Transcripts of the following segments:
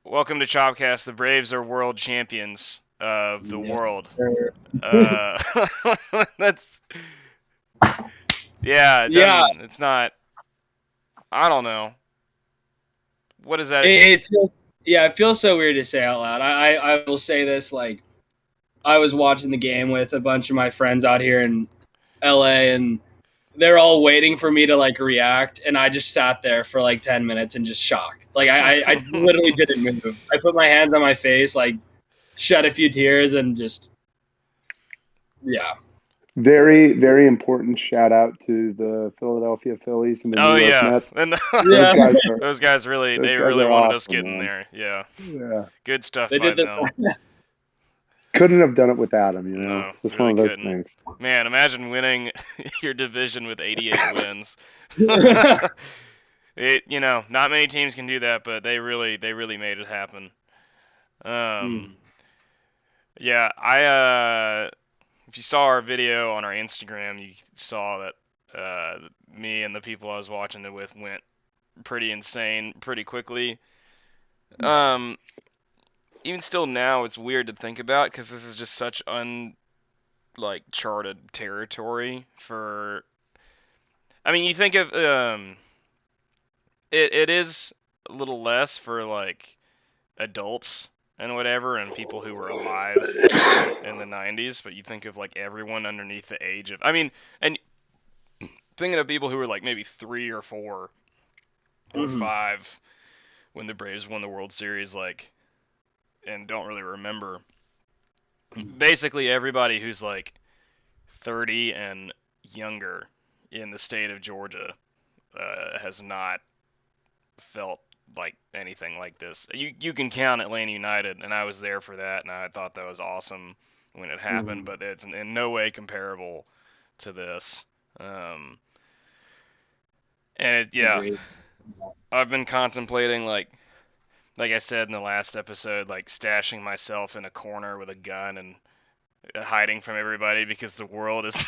Welcome to Chopcast. The Braves are world champions of the Yes, world. sir. Uh, that's yeah. It Yeah, doesn't. It's not. I don't know. What is that? it feels it feels so weird to say out loud. I will say this, like, I was watching the game with a bunch of my friends out here in LA, and they're all waiting for me to like react, and I just sat there for like 10 minutes and just shocked. Like I literally didn't move. I put my hands on my face, like shed a few tears, and just yeah. Very, very important shout out to the Philadelphia Phillies and the New Oh York yeah, Mets. and Those Yeah. guys are those guys really, those they guys really are wanted us awesome, getting man. there. Yeah, Yeah, good stuff They by did the them. couldn't have done it without him. No, It's just one really of those couldn't. things. Man, imagine winning your division with 88 wins. Not many teams can do that, but they really made it happen. Um, Mm. yeah, if you saw our video on our Instagram, you saw that me and the people I was watching it with went pretty insane pretty quickly. Um, Even still now, it's weird to think about because this is just such charted territory for. I mean, you think of it is a little less for like adults and whatever and people who were alive in the 90s, but you think of like everyone underneath the age of, I mean, and thinking of people who were like maybe 3 or 4 or Mhm. 5 when the Braves won the World Series, like, and don't really remember. Basically everybody who's like 30 and younger in the state of Georgia has not felt like anything like this. You can count Atlanta United, and I was there for that, and I thought that was awesome when it happened, Mhm. but it's in no way comparable to this. Um, and yeah, Agreed. I've been contemplating like I said in the last episode, like stashing myself in a corner with a gun and hiding from everybody because the world is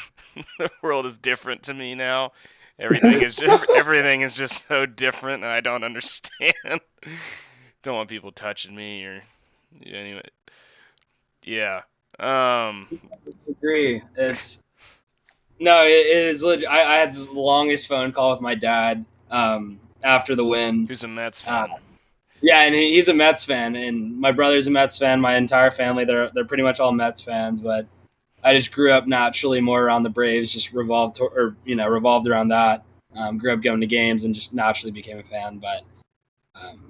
the world is different to me now. Everything is just so different, and I don't understand. Don't want people touching me or anyway. Yeah. Um. Agree. It's No, it is legit. I had the longest phone call with my dad after the win. Who's a Mets Uh, fan? yeah, and he's a Mets fan, and my brother's a Mets fan. My entire family, they're pretty much all Mets fans. But I just grew up naturally more around the Braves, just revolved around that. Grew up going to games and just naturally became a fan. But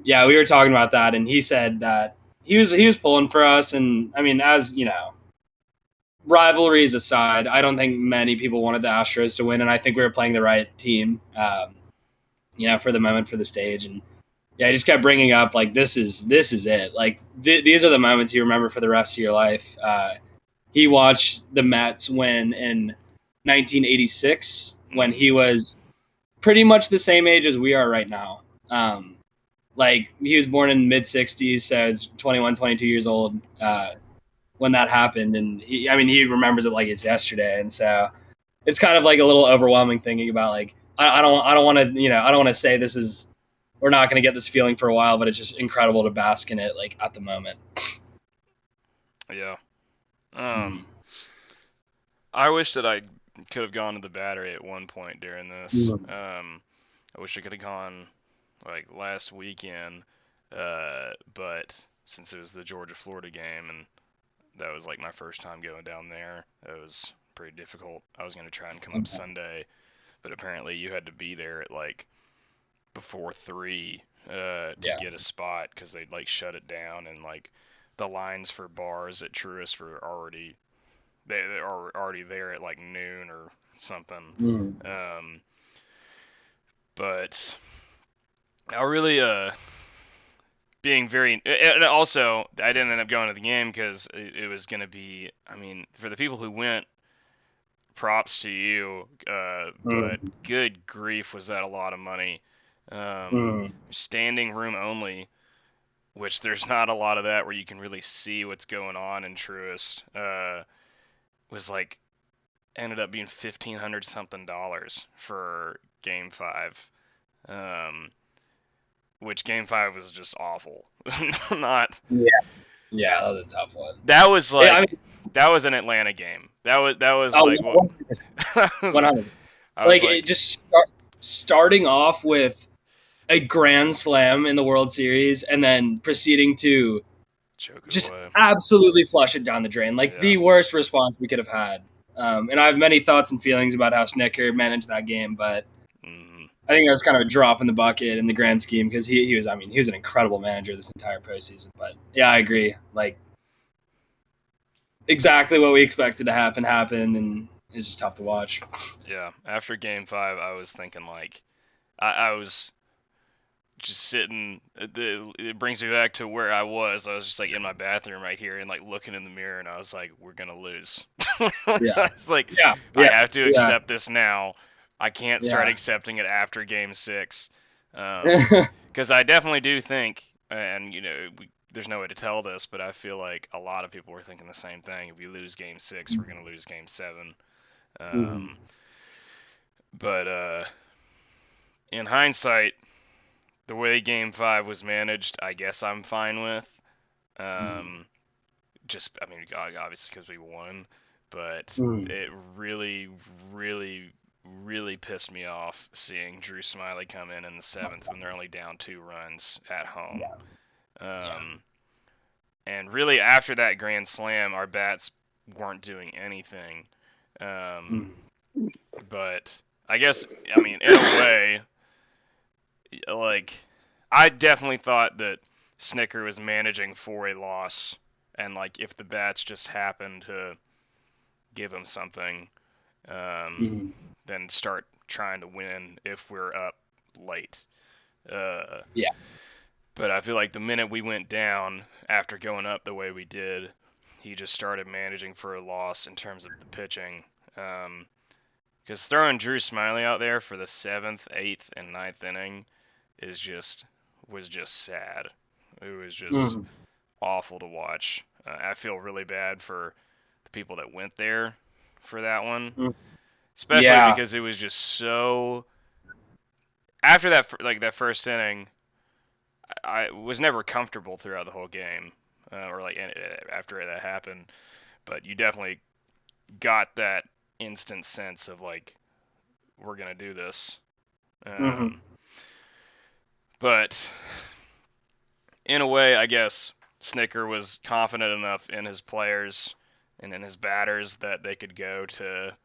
yeah, we were talking about that, and he said that he was pulling for us, and I mean, as you know, rivalries aside, I don't think many people wanted the Astros to win, and I think we were playing the right team, for the moment, for the stage, and yeah, I just kept bringing up like this is it. Like these are the moments you remember for the rest of your life. He watched the Mets win in 1986 when he was pretty much the same age as we are right now. Like he was born in mid 60s, so it's 21, 22 years old. When that happened, and he remembers it like it's yesterday, and so it's kind of like a little overwhelming thinking about like I don't want to I don't want to say this is we're not going to get this feeling for a while, but it's just incredible to bask in it like at the moment. Yeah. Mm. Um. I wish that I could have gone to the Battery at one point during this. Mm. I wish I could have gone like last weekend. But since it was the Georgia Florida game and that was like my first time going down there, it was pretty difficult. I was gonna try and come up Sunday, but apparently you had to be there at like before 3 to Yeah. get a spot because they'd like shut it down and like the lines for bars at Truist were they are already there at like noon or something. Mm. Um, but I really being very and also I didn't end up going to the game because it was gonna be, I mean, for the people who went, props to you, but Mm. good grief, was that a lot of money. Mm. Standing room only, which there's not a lot of that where you can really see what's going on in Truist, was like ended up being $1,500 something for game 5. Um, which Game 5 was just awful. Not. Yeah, that was a tough one. That was like Yeah, I mean, that was an Atlanta game. That was oh, like what 100. I was Like like it just starting off with a grand slam in the World Series and then proceeding to choke it just away. absolutely flush it down the drain. Like the worst response we could have had. And I have many thoughts and feelings about how Snicker managed that game, but I think that was kind of a drop in the bucket in the grand scheme because he was an incredible manager this entire postseason. But yeah, I agree. Like exactly what we expected to happen happened, and it's just tough to watch. Yeah, after Game 5, I was thinking like I was just sitting. It brings me back to where I was. I was just like in my bathroom right here and like looking in the mirror, and I was like, "We're gonna lose." Yeah. It's like Yeah. I have to Yeah. accept this now. I can't start Yeah. accepting it after Game 6, because I definitely do think, and there's no way to tell this, but I feel like a lot of people were thinking the same thing. If we lose Game 6, we're gonna lose Game 7. But in hindsight, the way Game 5 was managed, I guess I'm fine with. Just, I mean, obviously because we won, but it really, really, really pissed me off seeing Drew Smiley come in the 7th when they're only down 2 runs at home. And really, after that grand slam, our bats weren't doing anything. But I guess, I mean, in a way, like, I definitely thought that Snicker was managing for a loss, and like if the bats just happened to give him something, then start trying to win if we're up late. But I feel like the minute we went down after going up the way we did, he just started managing for a loss in terms of the pitching. Because throwing Drew Smiley out there for the 7th, 8th, and 9th inning was just sad. It was just awful to watch. I feel really bad for the people that went there for that one, especially because it was just so. After that first inning, I was never comfortable throughout the whole game, or like after that happened. But you definitely got that instant sense of like, we're gonna do this. But in a way, I guess Snicker was confident enough in his players and in his batters that they could go to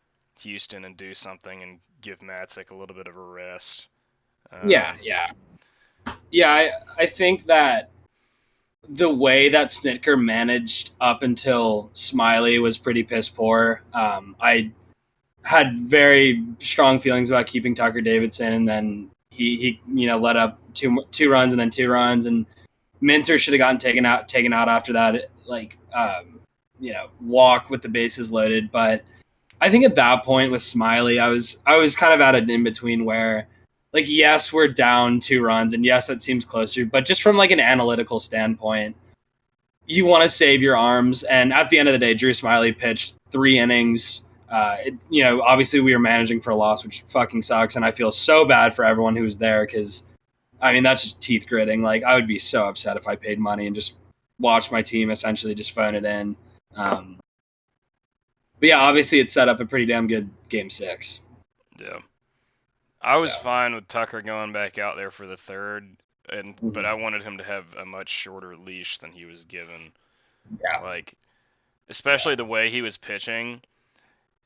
Houston and do something and give Matzik a little bit of a rest. I think that the way that Snicker managed up until Smiley was pretty piss poor. I had very strong feelings about keeping Tucker Davidson, and then he let up two runs and then 2 runs, and Minter should have gotten taken out after that, walk with the bases loaded. But I think at that point with Smiley, I was kind of at an in between where, like, yes, we're down 2 runs, and yes, that seems closer, but just from like an analytical standpoint, you want to save your arms. And at the end of the day, Drew Smiley pitched 3 innings. Obviously we were managing for a loss, which fucking sucks, and I feel so bad for everyone who was there because, I mean, that's just teeth gritting. Like, I would be so upset if I paid money and just watched my team essentially just phone it in. But yeah, obviously it set up a pretty damn good Game 6. Yeah. I was fine with Tucker going back out there for the 3rd, but I wanted him to have a much shorter leash than he was given. Yeah. Like, especially the way he was pitching,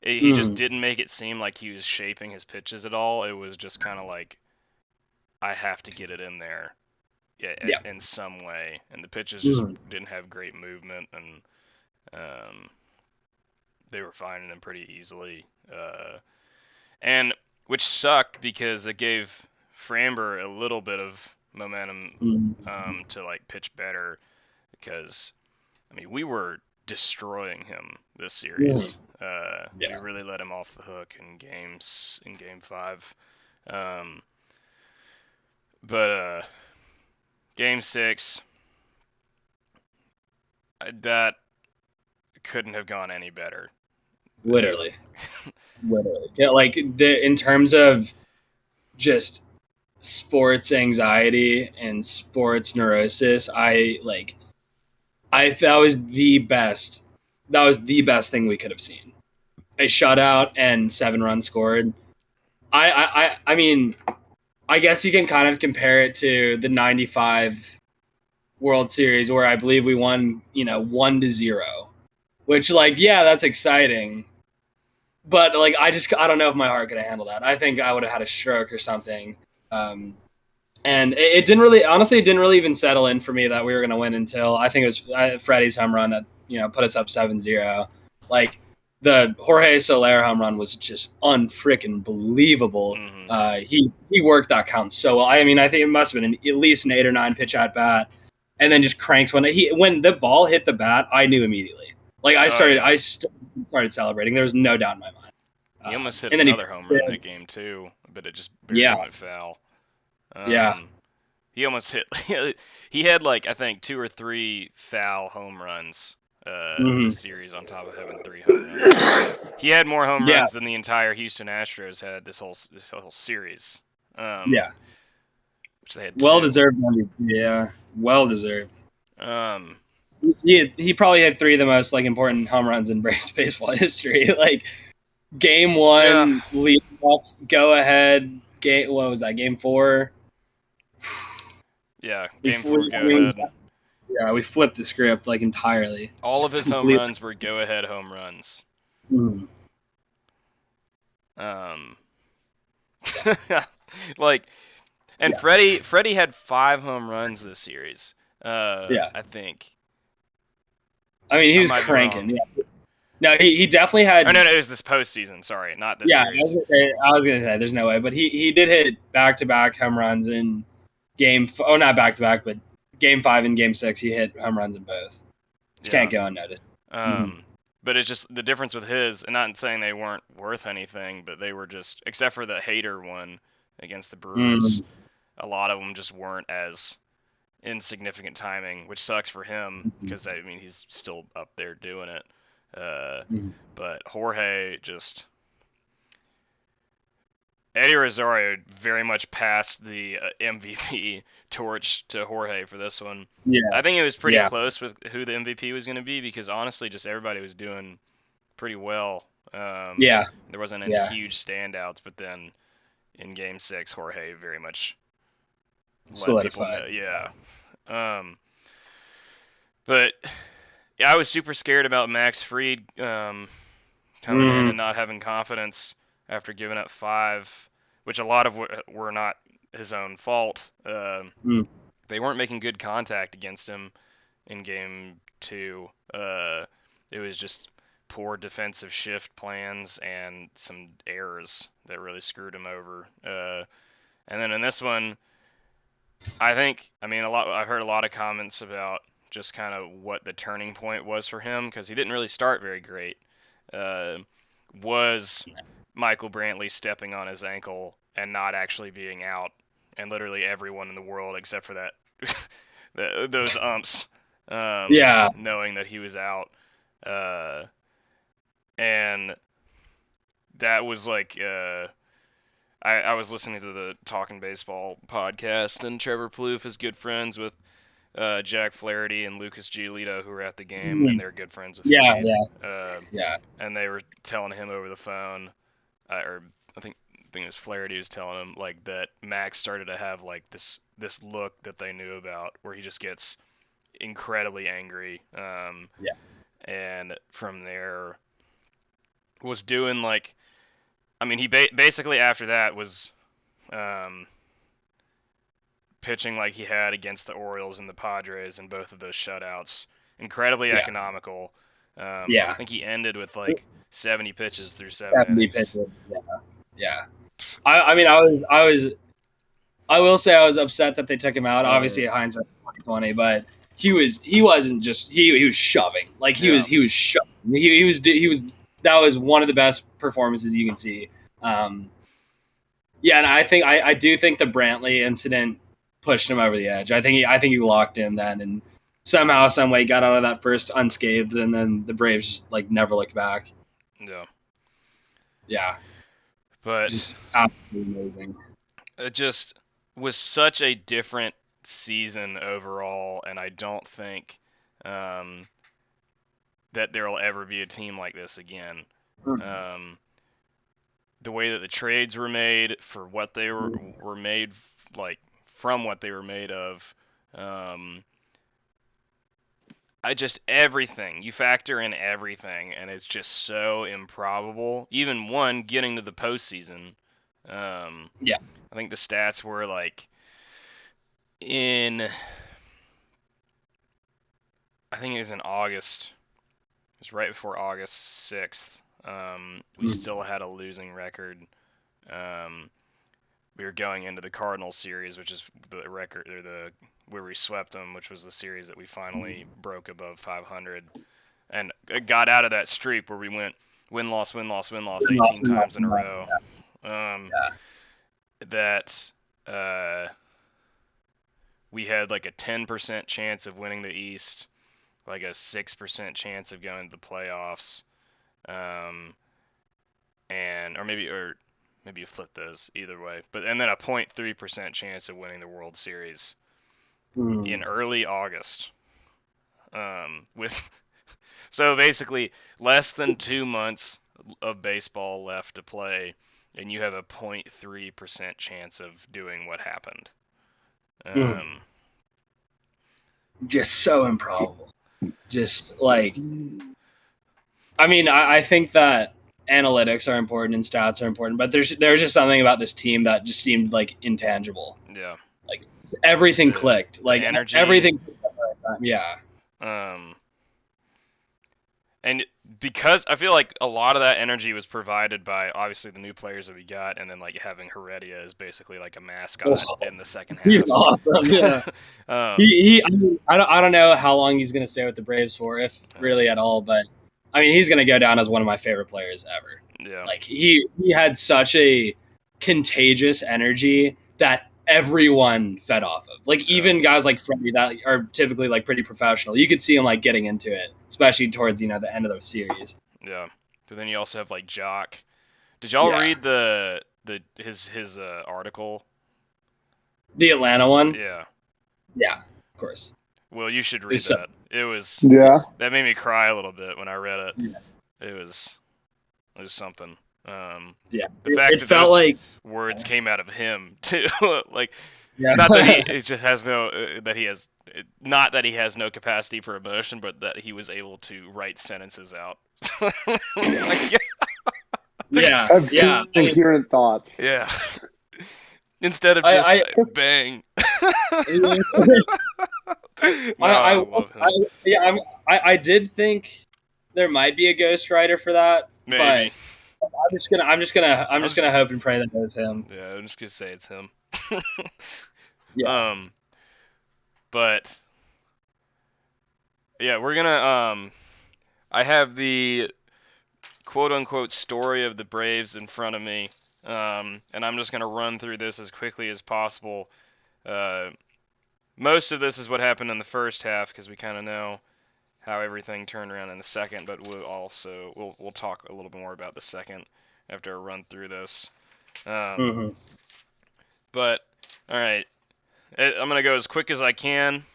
he just didn't make it seem like he was shaping his pitches at all. It was just kind of like, I have to get it in there in some way. And the pitches just didn't have great movement, and they were finding him pretty easily. And which sucked because it gave Framber a little bit of momentum to like pitch better, because I mean we were destroying him this series. We really let him off the hook in Game 5. But Game 6, that couldn't have gone any better. Literally. Yeah, like in terms of just sports anxiety and sports neurosis, that was the best. That was the best thing we could have seen. A shutout and 7 runs scored. I mean, I guess you can kind of compare it to the '95 World Series where I believe we won, 1-0, which that's exciting. But I don't know if my heart could have handled that. I think I would have had a stroke or something. And it didn't really, honestly, it didn't really even settle in for me that we were going to win until I think it was Freddie's home run that, put us up 7-0. The Jorge Soler home run was just unfreaking believable. Mm-hmm. He worked that count so well. I mean, I think it must have been at least an 8 or 9 pitch at bat, and then just cranked when the ball hit the bat. I knew immediately. I started celebrating. There was no doubt in my mind. He almost hit another home run in that game too, but it just barely went foul. He almost hit. He had I think 2 or 3 foul home runs. This series on top of having 3 home runs. He had more home runs than the entire Houston Astros had this whole series. Which they had well deserved. Yeah, well deserved. He probably had 3 of the most important home runs in Braves baseball history. Game 1, lead off, go ahead. What was that? Game 4. Yeah, game 4 go ahead. Yeah, we flipped the script entirely. All of his home runs were go-ahead home runs. And Freddie had 5 home runs this series. I think. I mean, he was cranking. Yeah. No, he definitely had. Oh no, it was this postseason. Sorry, not this series. I was gonna say there's no way, but he did hit back-to-back home runs in not back-to-back, but Game 5 and Game 6, he hit home runs in both. Can't go unnoticed. But it's just the difference with his, and not saying they weren't worth anything, but they were just, except for the Hader one against the Brewers, a lot of them just weren't as insignificant timing, which sucks for him because I mean he's still up there doing it. But Jorge just. Eddie Rosario very much passed the MVP torch to Jorge for this one. Yeah, I think it was pretty close with who the MVP was going to be because honestly, just everybody was doing pretty well. There wasn't any huge standouts, but then in Game 6, Jorge very much solidified. But I was super scared about Max Fried coming in and not having confidence. After giving up 5, which a lot of were not his own fault. They weren't making good contact against him in Game 2. It was just poor defensive shift plans and some errors that really screwed him over. And then in this one, I've heard a lot of comments about just kind of what the turning point was for him because he didn't really start very great. Was Michael Brantley stepping on his ankle and not actually being out, and literally everyone in the world except for those umps, knowing that he was out, and that was I was listening to the Talking Baseball podcast, and Trevor Plouffe is good friends with Jack Flaherty and Lucas Giolito, who were at the game, and they're good friends with Fried. And they were telling him over the phone. Or I think it was Flaherty was telling him that Max started to have this look that they knew about where he just gets incredibly angry. And from there was doing he basically after that was pitching like he had against the Orioles and the Padres in both of those shutouts. Incredibly economical. I think he ended with 70 pitches through 7 innings. Pitches. I will say I was upset that they took him out. Obviously, hindsight 2020, but he was shoving. He was shoving. He was. That was one of the best performances you can see. And I do think the Brantley incident pushed him over the edge. I think he locked in then and somehow, some way got out of that first unscathed, and then the Braves just never looked back. Yeah. But just absolutely amazing. was such a different season overall, and I don't think that there will ever be a team like this again. The way that the trades were made for what they were made, like from what they were made of. Everything. You factor in everything, and it's just so improbable. Even one getting to the postseason. Yeah. I think the stats were like I think it was in August. It was right before August 6th. We still had a losing record. We were going into the Cardinals series, which is the record, or where we swept them, which was the series that we finally broke above 500, and got out of that streak where we went win-loss, win-loss, win-loss 18 times in a row. That we had like a 10% chance of winning the East, like a 6% chance of going to the playoffs, or maybe you flip those either way, and then a 0.3% chance of winning the World Series in early August. So basically less than 2 months of baseball left to play, and you have a 0.3% chance of doing what happened. Just so improbable. Just like, I mean, I think that analytics are important and stats are important, but there's just something about this team that just seemed like intangible. Yeah. Like everything clicked. Like energy. everything. Yeah. And because I feel like a lot of that energy was provided by obviously the new players that we got, and then like having Heredia as basically like a mascot in the second half. He's awesome. Yeah. I don't know how long he's going to stay with the Braves for, if really at all, but I mean, he's going to go down as one of my favorite players ever. Yeah. Like he had such a contagious energy that everyone fed off of. Like even guys like Freddie that are typically like pretty professional, you could see him like getting into it, especially towards the end of the series. Yeah. So then you also have like Jock. Did y'all read his article? The Atlanta one? Yeah. Yeah, of course. Well, you should read that. It was that made me cry a little bit when I read it. Yeah. It was something. Yeah. The fact that felt like words came out of him too. Like yeah. Not that he just has not that he has no capacity for emotion, but that he was able to write sentences out. Yeah. Coherent thoughts. Yeah. Instead of just bang. I did think there might be a ghostwriter for that. Maybe. But I'm just gonna hope and pray that it was him. Yeah, I'm just gonna say it's him. Yeah. But yeah, we're gonna I have the quote unquote story of the Braves in front of me. And I'm just gonna run through this as quickly as possible. Most of this is what happened in the first half because we kind of know how everything turned around in the second, but we'll talk a little bit more about the second after I run through this. But all right, I'm gonna go as quick as I can.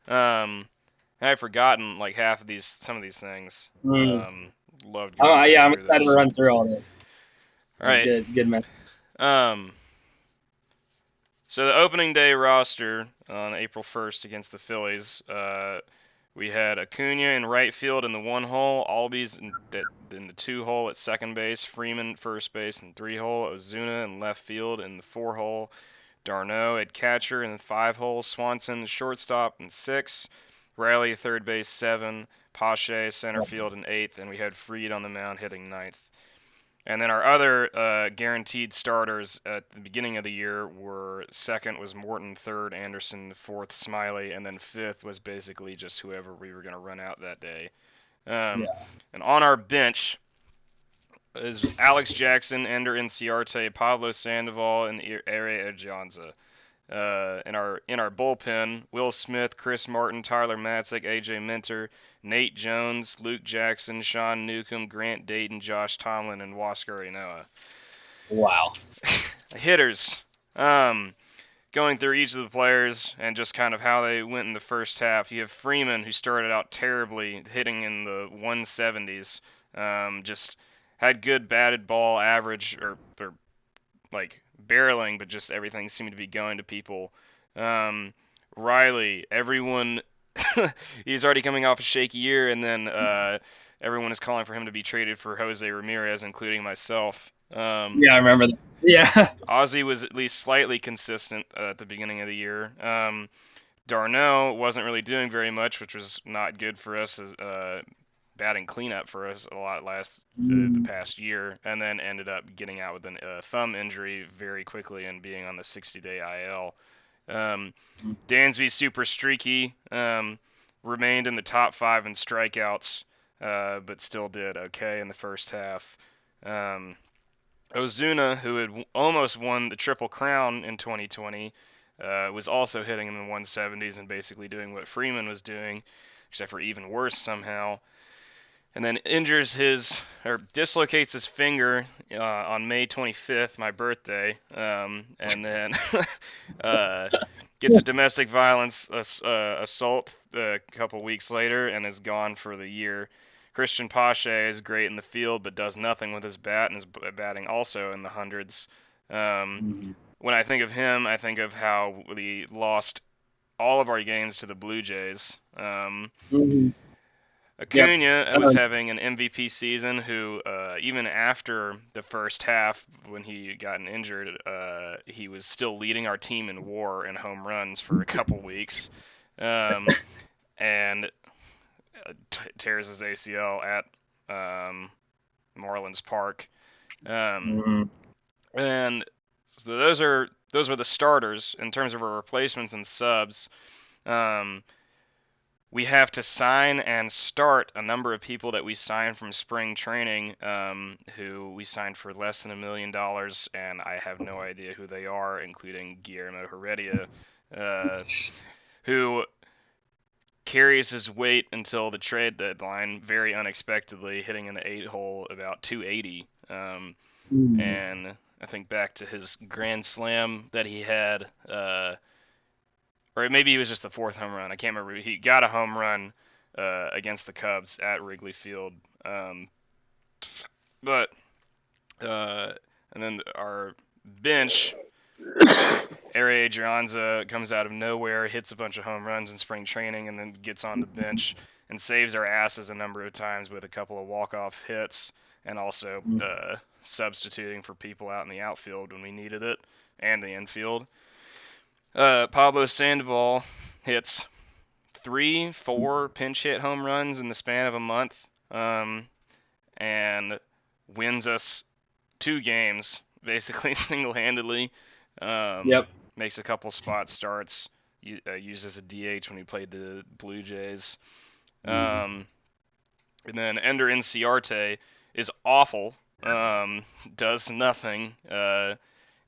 I've forgotten like some of these things. Loved. I'm excited to run through all this. All right. Good man. So the opening day roster on April 1st against the Phillies, we had Acuna in right field in the 1 hole, Albies in the 2 hole at second base, Freeman first base in 3 hole, Ozuna in left field in the 4 hole, d'Arnaud at catcher in the 5 hole, Swanson shortstop in 6, Riley third base 7, Pache center field in 8th, and we had Fried on the mound hitting 9th. And then our other guaranteed starters at the beginning of the year were second was Morton, third Anderson, fourth Smiley, and then fifth was basically just whoever we were going to run out that day. And on our bench is Alex Jackson, Ender Inciarte, Pablo Sandoval, and Ehire Adrianza. In our bullpen, Will Smith, Chris Martin, Tyler Matzek, AJ Minter, Nate Jones, Luke Jackson, Sean Newcomb, Grant Dayton, Josh Tomlin, and Huascar Ynoa. Wow. Hitters. going through each of the players and just kind of how they went in the first half. You have Freeman, who started out terribly, hitting in the 170s. Just had good batted ball average, or like barreling, but just everything seemed to be going to people. Riley, everyone, he's already coming off a shaky year, and then everyone is calling for him to be traded for Jose Ramirez, including myself. Yeah, I remember that. Yeah. Ozzie was at least slightly consistent at the beginning of the year. Darno wasn't really doing very much, which was not good for us as batting cleanup for us a lot the past year, and then ended up getting out with a thumb injury very quickly and being on the 60-day IL. Dansby, super streaky, remained in the top 5 in strikeouts, but still did okay in the first half. Ozuna, who had almost won the Triple Crown in 2020, was also hitting in the 170s and basically doing what Freeman was doing, except for even worse somehow. And then dislocates his finger on May 25th, my birthday, and then gets a domestic violence assault a couple weeks later and is gone for the year. Christian Pache is great in the field, but does nothing with his bat, and is batting also in the hundreds. When I think of him, I think of how we lost all of our games to the Blue Jays. Acuna was having an MVP season, who even after the first half, when he gotten injured, he was still leading our team in WAR and home runs for a couple weeks. And tears his ACL at Marlins Park, and so those were the starters. In terms of our replacements and subs, we have to sign and start a number of people that we signed from spring training, who we signed for less than $1 million, and I have no idea who they are, including Guillermo Heredia, who carries his weight until the trade deadline very unexpectedly, hitting in the 8-hole about 280. And I think back to his grand slam that he had, or maybe it was just the 4th home run. I can't remember. He got a home run against the Cubs at Wrigley Field. And then our bench, Ehire Adrianza comes out of nowhere, hits a bunch of home runs in spring training, and then gets on the bench and saves our asses a number of times with a couple of walk-off hits, and also substituting for people out in the outfield when we needed it, and the infield. Pablo Sandoval hits 3-4 pinch hit home runs in the span of a month, and wins us 2 games, basically single-handedly. Makes a couple spot starts, used as a DH when he played the Blue Jays. And then Ender Inciarte is awful, does nothing,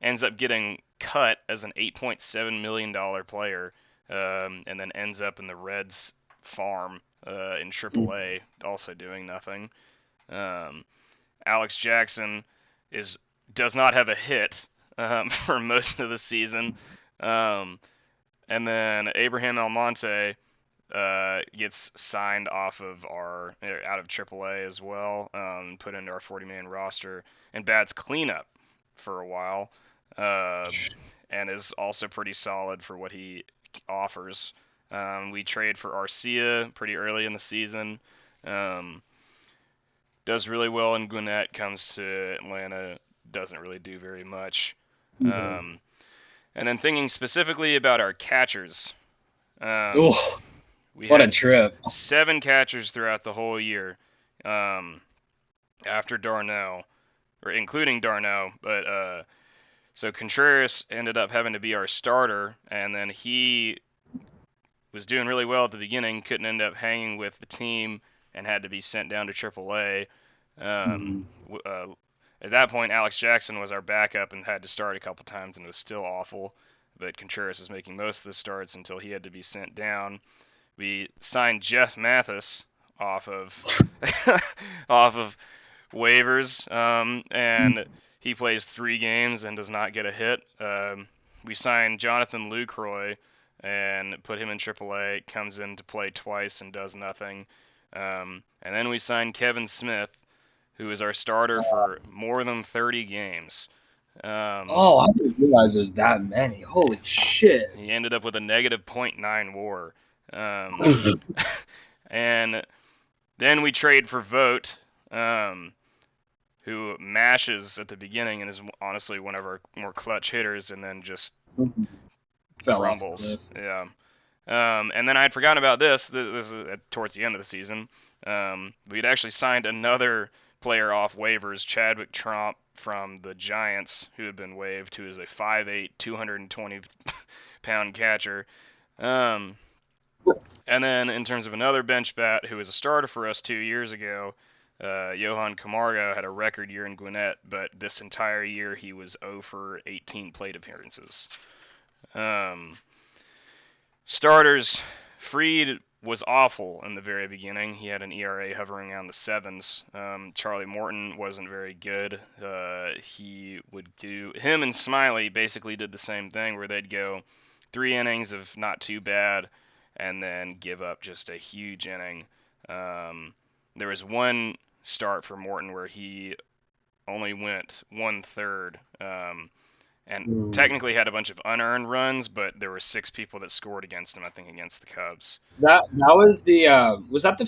ends up getting cut as an $8.7 million player, and then ends up in the Reds farm in AAA, also doing nothing. Alex Jackson does not have a hit for most of the season. And then Abraham Almonte gets signed out of AAA as well, put into our 40-man roster, and bats cleanup for a while, and is also pretty solid for what he offers. We trade for Arcia pretty early in the season. Does really well in Gwinnett, comes to Atlanta, doesn't really do very much. And then thinking specifically about our catchers. What a trip. 7 catchers throughout the whole year, after Darno, or including Darno, but so Contreras ended up having to be our starter, and then he was doing really well at the beginning, couldn't end up hanging with the team, and had to be sent down to AAA. At that point, Alex Jackson was our backup and had to start a couple times and was still awful, but Contreras was making most of the starts until he had to be sent down. We signed Jeff Mathis off of waivers, and he plays 3 games and does not get a hit. we signed Jonathan Lucroy and put him in AAA. Comes in to play twice and does nothing. And then we signed Kevin Smith, who is our starter for more than 30 games. I didn't realize there's that many. Holy shit. He ended up with a negative .9 WAR. And then we trade for Vogt, who mashes at the beginning and is honestly one of our more clutch hitters, and then just Fell crumbles. off the cliff. Yeah. And then I had forgotten about this. This is towards the end of the season. We'd actually signed another player off waivers, Chadwick Tromp from the Giants, who had been waived, who is a 5'8", 220-pound catcher. And then in terms of another bench bat who was a starter for us 2 years ago, Johan Camargo had a record year in Gwinnett, but this entire year he was 0 for 18 plate appearances. Starters, Fried was awful in the very beginning. He had an ERA hovering around the 7s. Charlie Morton wasn't very good. Him and Smiley basically did the same thing, where they'd go 3 innings of not too bad and then give up just a huge inning. There was one start for Morton where he only went 1/3, and technically had a bunch of unearned runs, but there were 6 people that scored against him, I think, against the Cubs. That was the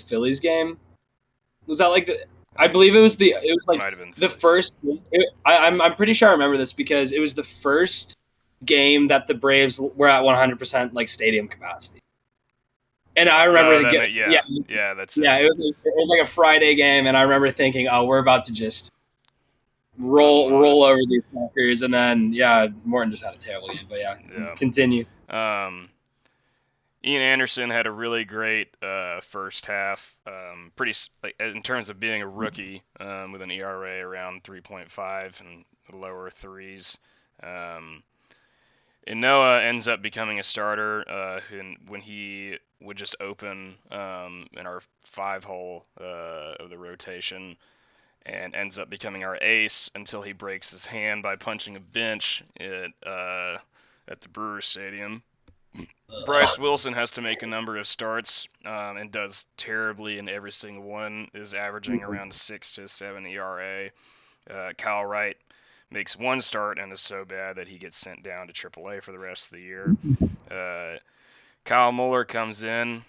Phillies game? Was that like the? I believe it was like Might have been the Phillies. first. I'm pretty sure I remember this because it was the first game that the Braves were at 100% like stadium capacity. And I remember that's it was like a Friday game, and I remember thinking, oh, we're about to just roll over these fuckers, and then Morton just had a terrible game. But continue. Ian Anderson had a really great first half, pretty in terms of being a rookie, with an ERA around 3.5 and lower 3s. Inoa ends up becoming a starter when he would just open in our 5-hole of the rotation, and ends up becoming our ace until he breaks his hand by punching a bench at the Brewers Stadium. Bryce Wilson has to make a number of starts and does terribly in every single one, is averaging around a 6 to 7 ERA. Kyle Wright makes one start and is so bad that he gets sent down to AAA for the rest of the year. Kyle Muller comes in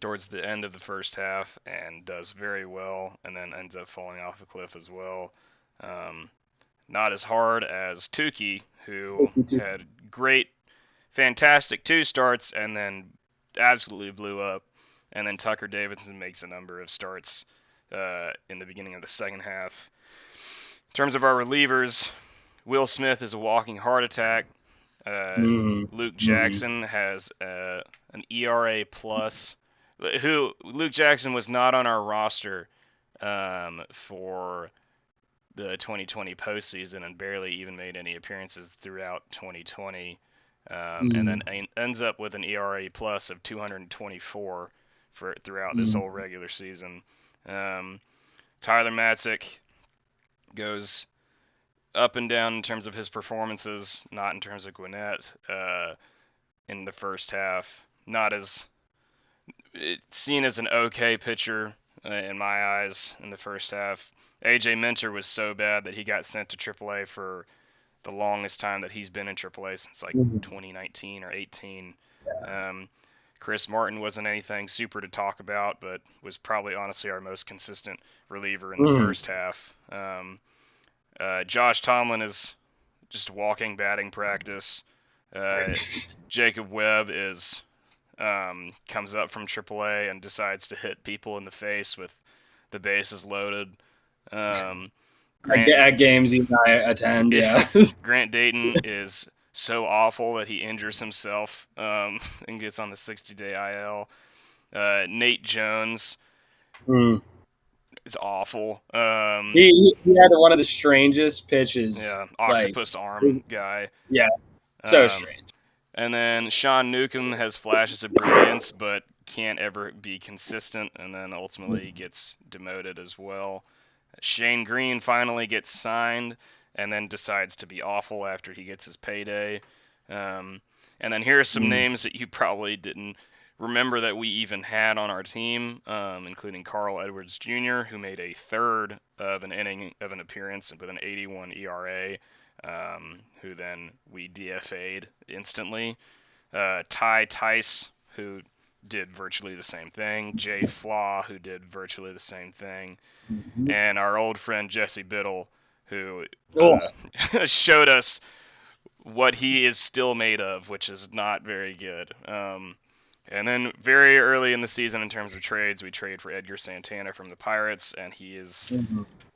towards the end of the first half and does very well, and then ends up falling off a cliff as well. Not as hard as Tukey, who had fantastic 2 starts and then absolutely blew up. And then Tucker Davidson makes a number of starts in the beginning of the second half. In terms of our relievers, Will Smith is a walking heart attack. Luke Jackson has an ERA plus. Luke Jackson was not on our roster for the 2020 postseason and barely even made any appearances throughout 2020. And then ends up with an ERA plus of 224 throughout this whole regular season. Tyler Matzik goes up and down in terms of his performances, not in terms of Gwinnett. In the first half, seen as an okay pitcher in my eyes in the first half. AJ Minter was so bad that he got sent to AAA for the longest time that he's been in AAA since 2019 or 18. Chris Martin wasn't anything super to talk about, but was probably honestly our most consistent reliever in the first half. Josh Tomlin is just walking batting practice. Jacob Webb comes up from AAA and decides to hit people in the face with the bases loaded. At games you and I attend, Grant Dayton is so awful that he injures himself and gets on the 60-day IL. Nate Jones is awful. He had one of the strangest pitches. Yeah, octopus arm guy. Yeah, so strange. And then Sean Newcomb has flashes of brilliance, but can't ever be consistent, and then ultimately gets demoted as well. Shane Green finally gets signed, and then decides to be awful after he gets his payday. And then here are some names that you probably didn't remember that we even had on our team, including Carl Edwards Jr., who made a third of an inning of an appearance with an 81 ERA, who then we DFA'd instantly. Ty Tice, who did virtually the same thing. Jay Flaw, who did virtually the same thing. And our old friend Jesse Biddle, who showed us what he is still made of, which is not very good. And then very early in the season, in terms of trades, we trade for Edgar Santana from the Pirates, and he is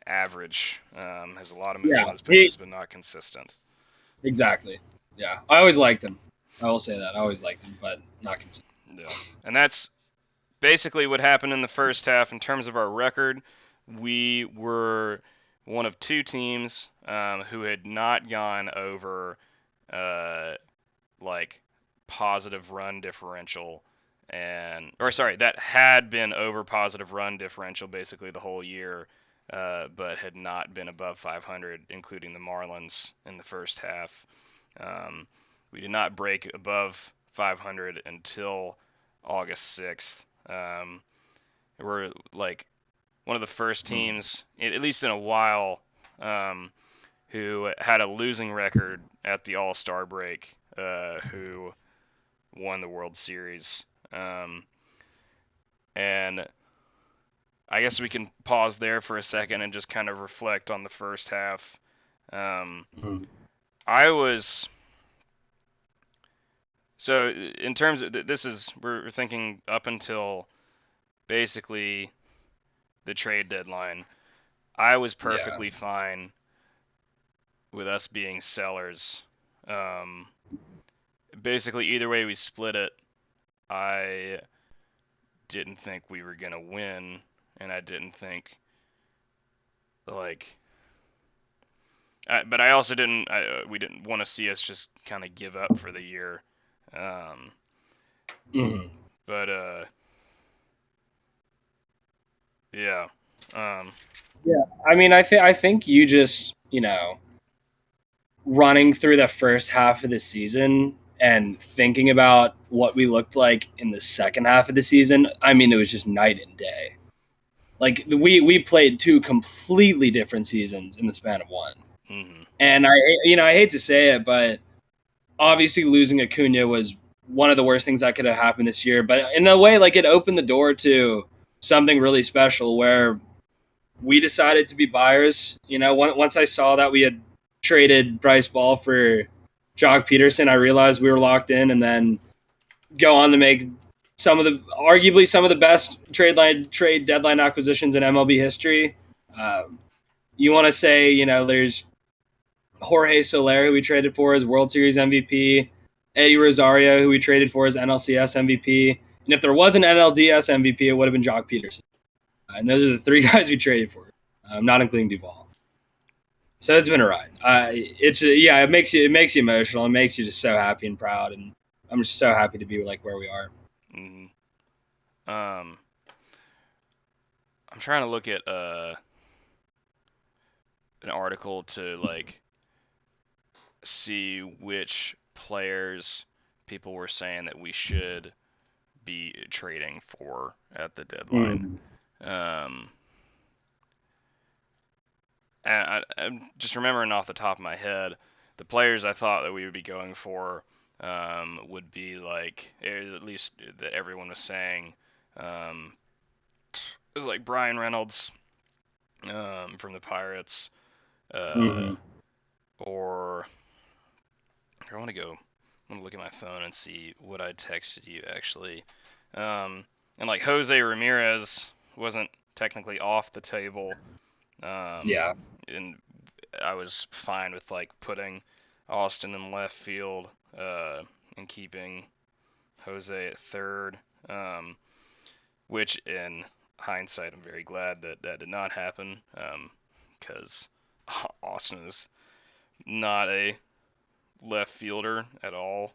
average. Has a lot of movement on his pitches, but not consistent. Exactly. Yeah, I always liked him. I will say that. I always liked him, but not consistent. Yeah. And that's basically what happened in the first half. In terms of our record, we were one of two teams who had not gone over like positive run differential, that had been over positive run differential basically the whole year, but had not been above 500, including the Marlins in the first half. We did not break above 500 until August 6th. We're like one of the first teams, at least in a while, who had a losing record at the All-Star break, who won the World Series. And I guess we can pause there for a second and just kind of reflect on the first half. So in terms of we're thinking up until basically the trade deadline. I was perfectly fine with us being sellers. Basically, either way we split it, I didn't think we were gonna win, and I didn't think but I also didn't. We didn't want to see us just kind of give up for the year. But yeah. Yeah, I mean, I think you just, running through the first half of the season and thinking about what we looked like in the second half of the season, I mean, it was just night and day. Like we played two completely different seasons in the span of one. And I hate to say it, but obviously losing Acuna was one of the worst things that could have happened this year. But in a way, like it opened the door to something really special where we decided to be buyers. Once I saw that we had traded Bryce Ball for Jock Peterson, I realized we were locked in, and then go on to make arguably some of the best trade deadline acquisitions in MLB history. You want to say, there's Jorge Soler, who we traded for as World Series MVP, Eddie Rosario, who we traded for as NLCS MVP, and if there was an NLDS MVP, it would have been Jock Peterson. And those are the three guys we traded for, not including Duvall. So it's been a ride. It makes you emotional. It makes you just so happy and proud, and I'm just so happy to be like where we are. I'm trying to look at an article to see which players people were saying that we should be trading for at the deadline. And I'm just remembering off the top of my head, the players I thought that we would be going for would be at least that everyone was saying, it was like Brian Reynolds from the Pirates, or I want to look at my phone and see what I texted you actually. And Jose Ramirez wasn't technically off the table. And I was fine with putting Austin in left field and keeping Jose at third, which in hindsight I'm very glad that did not happen, because Austin is not a left fielder at all.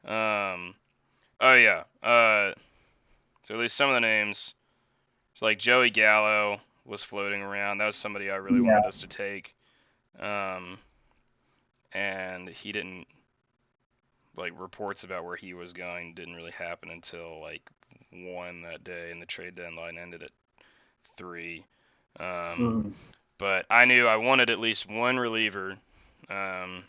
So at least some of the names, Joey Gallo was floating around. That was somebody I really wanted us to take. and he didn't like reports about where he was going didn't really happen until like 1 that day, and the trade deadline ended at 3. But I knew I wanted at least one reliever, and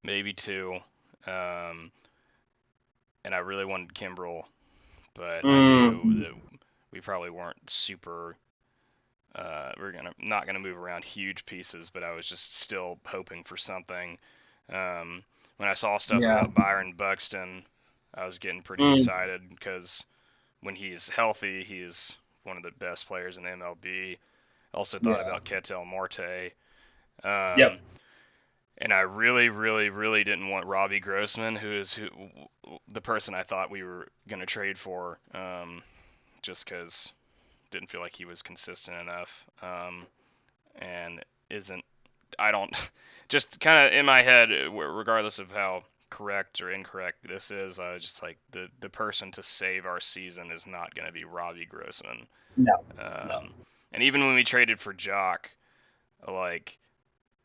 maybe 2, and I really wanted Kimbrel, but I knew that we probably weren't super. We're not gonna move around huge pieces, but I was just still hoping for something. When I saw stuff about Byron Buxton, I was getting pretty excited because when he's healthy, he's one of the best players in MLB. Also thought about Ketel Marte. And I really, really, really didn't want Robbie Grossman, who the person I thought we were going to trade for, just because didn't feel like he was consistent enough, and isn't. I don't. Just kind of in my head, regardless of how correct or incorrect this is, I was just like the person to save our season is not going to be Robbie Grossman. No. And even when we traded for Jock, like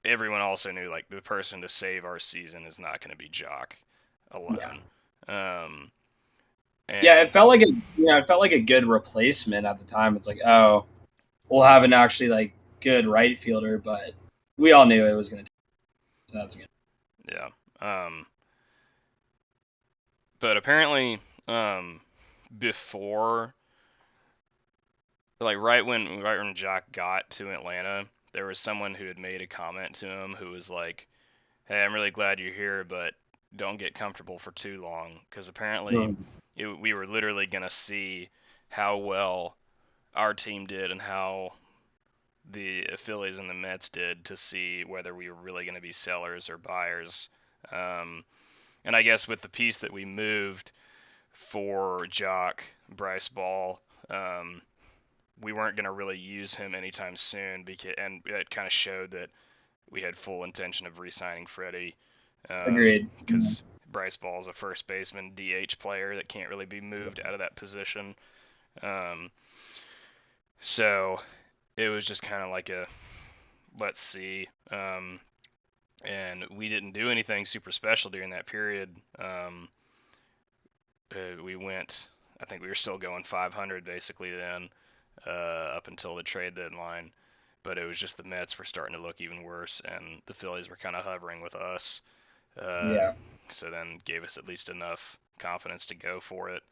everyone also knew like the person to save our season is not going to be Jock alone. It felt like a good replacement at the time. It's like, oh, we'll have an actually like good right fielder, but we all knew it was going to. That's good. Yeah. But apparently, before, like right when Jock got to Atlanta, there was someone who had made a comment to him who was like, "Hey, I'm really glad you're here, but don't get comfortable for too long," because apparently we were literally gonna see how well our team did and how the Phillies and the Mets did to see whether we were really going to be sellers or buyers. And I guess with the piece that we moved for Jock, Bryce Ball, we weren't going to really use him anytime soon, and it kind of showed that we had full intention of re-signing Freddie. Agreed. Because Bryce Ball is a first baseman, DH player that can't really be moved out of that position. So it was just kind of like a let's see. And we didn't do anything super special during that period. We went, I think we were still going 500 basically then, up until the trade deadline. But it was just the Mets were starting to look even worse, and the Phillies were kind of hovering with us. So then gave us at least enough confidence to go for it.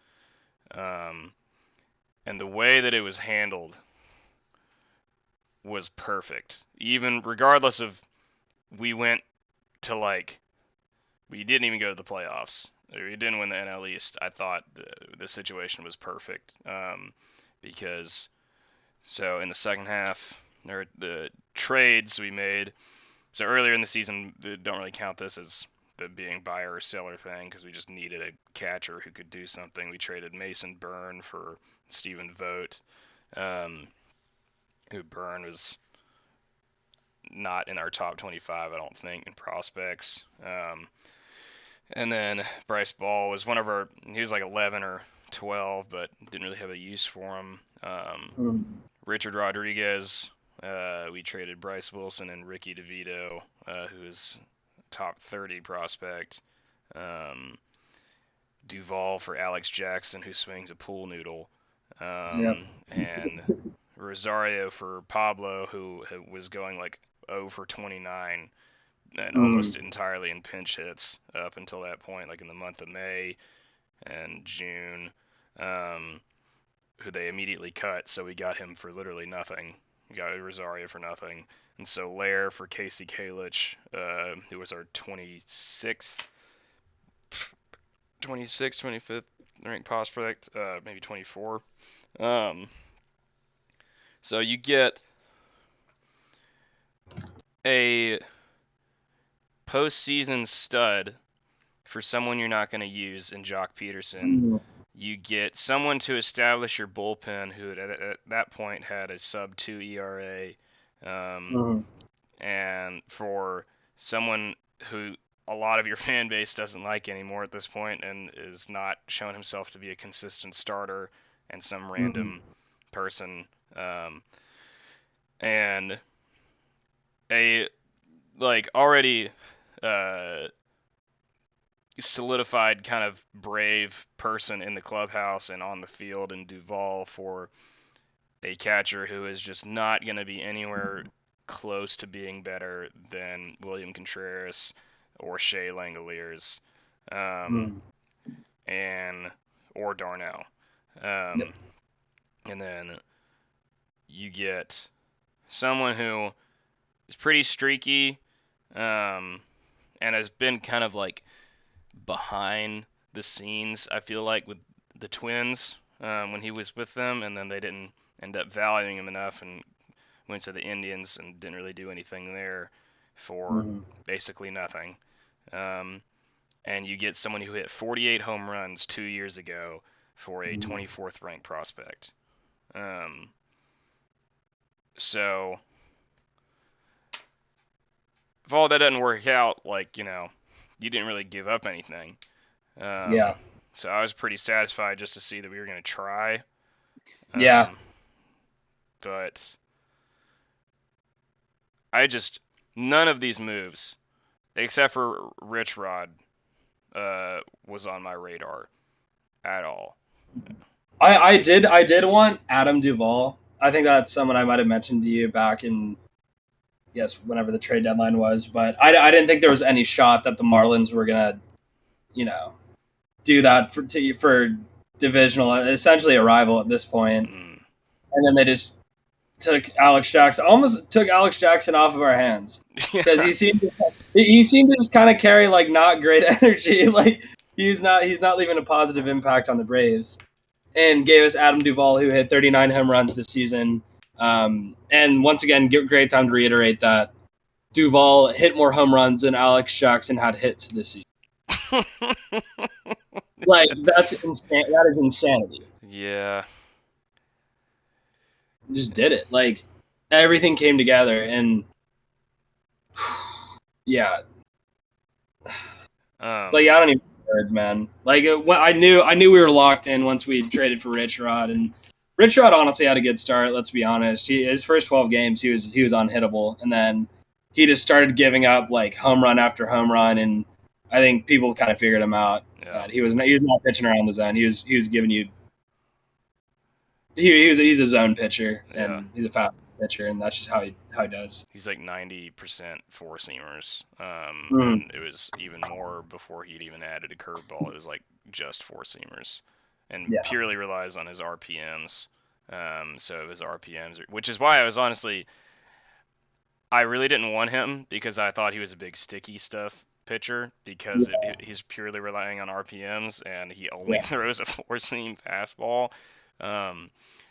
And the way that it was handled was perfect. Even regardless of, we went to like, we didn't even go to the playoffs. We didn't win the NL East. I thought the situation was perfect, because so in the second half, the trades we made. So earlier in the season, don't really count this as the being buyer or seller thing because we just needed a catcher who could do something. We traded Mason Byrne for Stephen Vogt, who Byrne was not in our top 25, I don't think, in prospects. And then Bryce Ball was he was like 11 or 12, but didn't really have a use for him. Richard Rodriguez, we traded Bryce Wilson and Ricky DeVito, who is top 30 prospect. Duvall for Alex Jackson, who swings a pool noodle. And Rosario for Pablo, who was going like 0 for 29 and almost entirely in pinch hits up until that point, like in the month of May and June, who they immediately cut, so we got him for literally nothing. We got Rosario for nothing. And so Lair for Casey Kalich, who was our 26th, 25th ranked prospect, maybe 24. So you get a postseason stud for someone you're not going to use in Jock Peterson. You get someone to establish your bullpen who at that point had a sub 2 ERA. And for someone who a lot of your fan base doesn't like anymore at this point and is not showing himself to be a consistent starter and some random person. And a like already solidified kind of brave person in the clubhouse and on the field in Duvall for a catcher who is just not going to be anywhere close to being better than William Contreras or Shea Langoliers, and or Darnell. Yep. And then you get someone who is pretty streaky, and has been kind of like behind the scenes, I feel like, with the Twins when he was with them, and then they didn't end up valuing him enough and went to the Indians and didn't really do anything there for basically nothing. And you get someone who hit 48 home runs 2 years ago for a 24th ranked prospect. So if all that doesn't work out, like, you didn't really give up anything. Yeah. So I was pretty satisfied just to see that we were going to try. Yeah. But none of these moves, except for Rich Rod, was on my radar at all. I did want Adam Duvall. I think that's someone I might have mentioned to you back in, yes, whenever the trade deadline was. But I didn't think there was any shot that the Marlins were gonna, do that for divisional, essentially a rival at this point. And then they just took Alex Jackson, almost took Alex Jackson off of our hands because he seemed to just kind of carry like not great energy. Like he's not leaving a positive impact on the Braves. And gave us Adam Duvall, who hit 39 home runs this season. And once again, great time to reiterate that Duvall hit more home runs than Alex Jackson had hits this season. Like that's insane. That is insanity. Yeah. Just did it. Like everything came together, and yeah. It's like I don't even know words, man. Like I knew we were locked in once we traded for Rich Rod, and Rich Rod honestly had a good start. Let's be honest. His first 12 games, he was unhittable, and then he just started giving up like home run after home run, and I think people kind of figured him out. Yeah. He was not pitching around the zone. He was giving you. He's a zone pitcher, and he's a fast pitcher, and that's just how he does. He's like 90% four seamers, and it was even more before he'd even added a curveball. It was like just four seamers, and purely relies on his RPMs. So his RPMs, which is why I really didn't want him because I thought he was a big sticky stuff pitcher because he's purely relying on RPMs and he only throws a four seam fastball.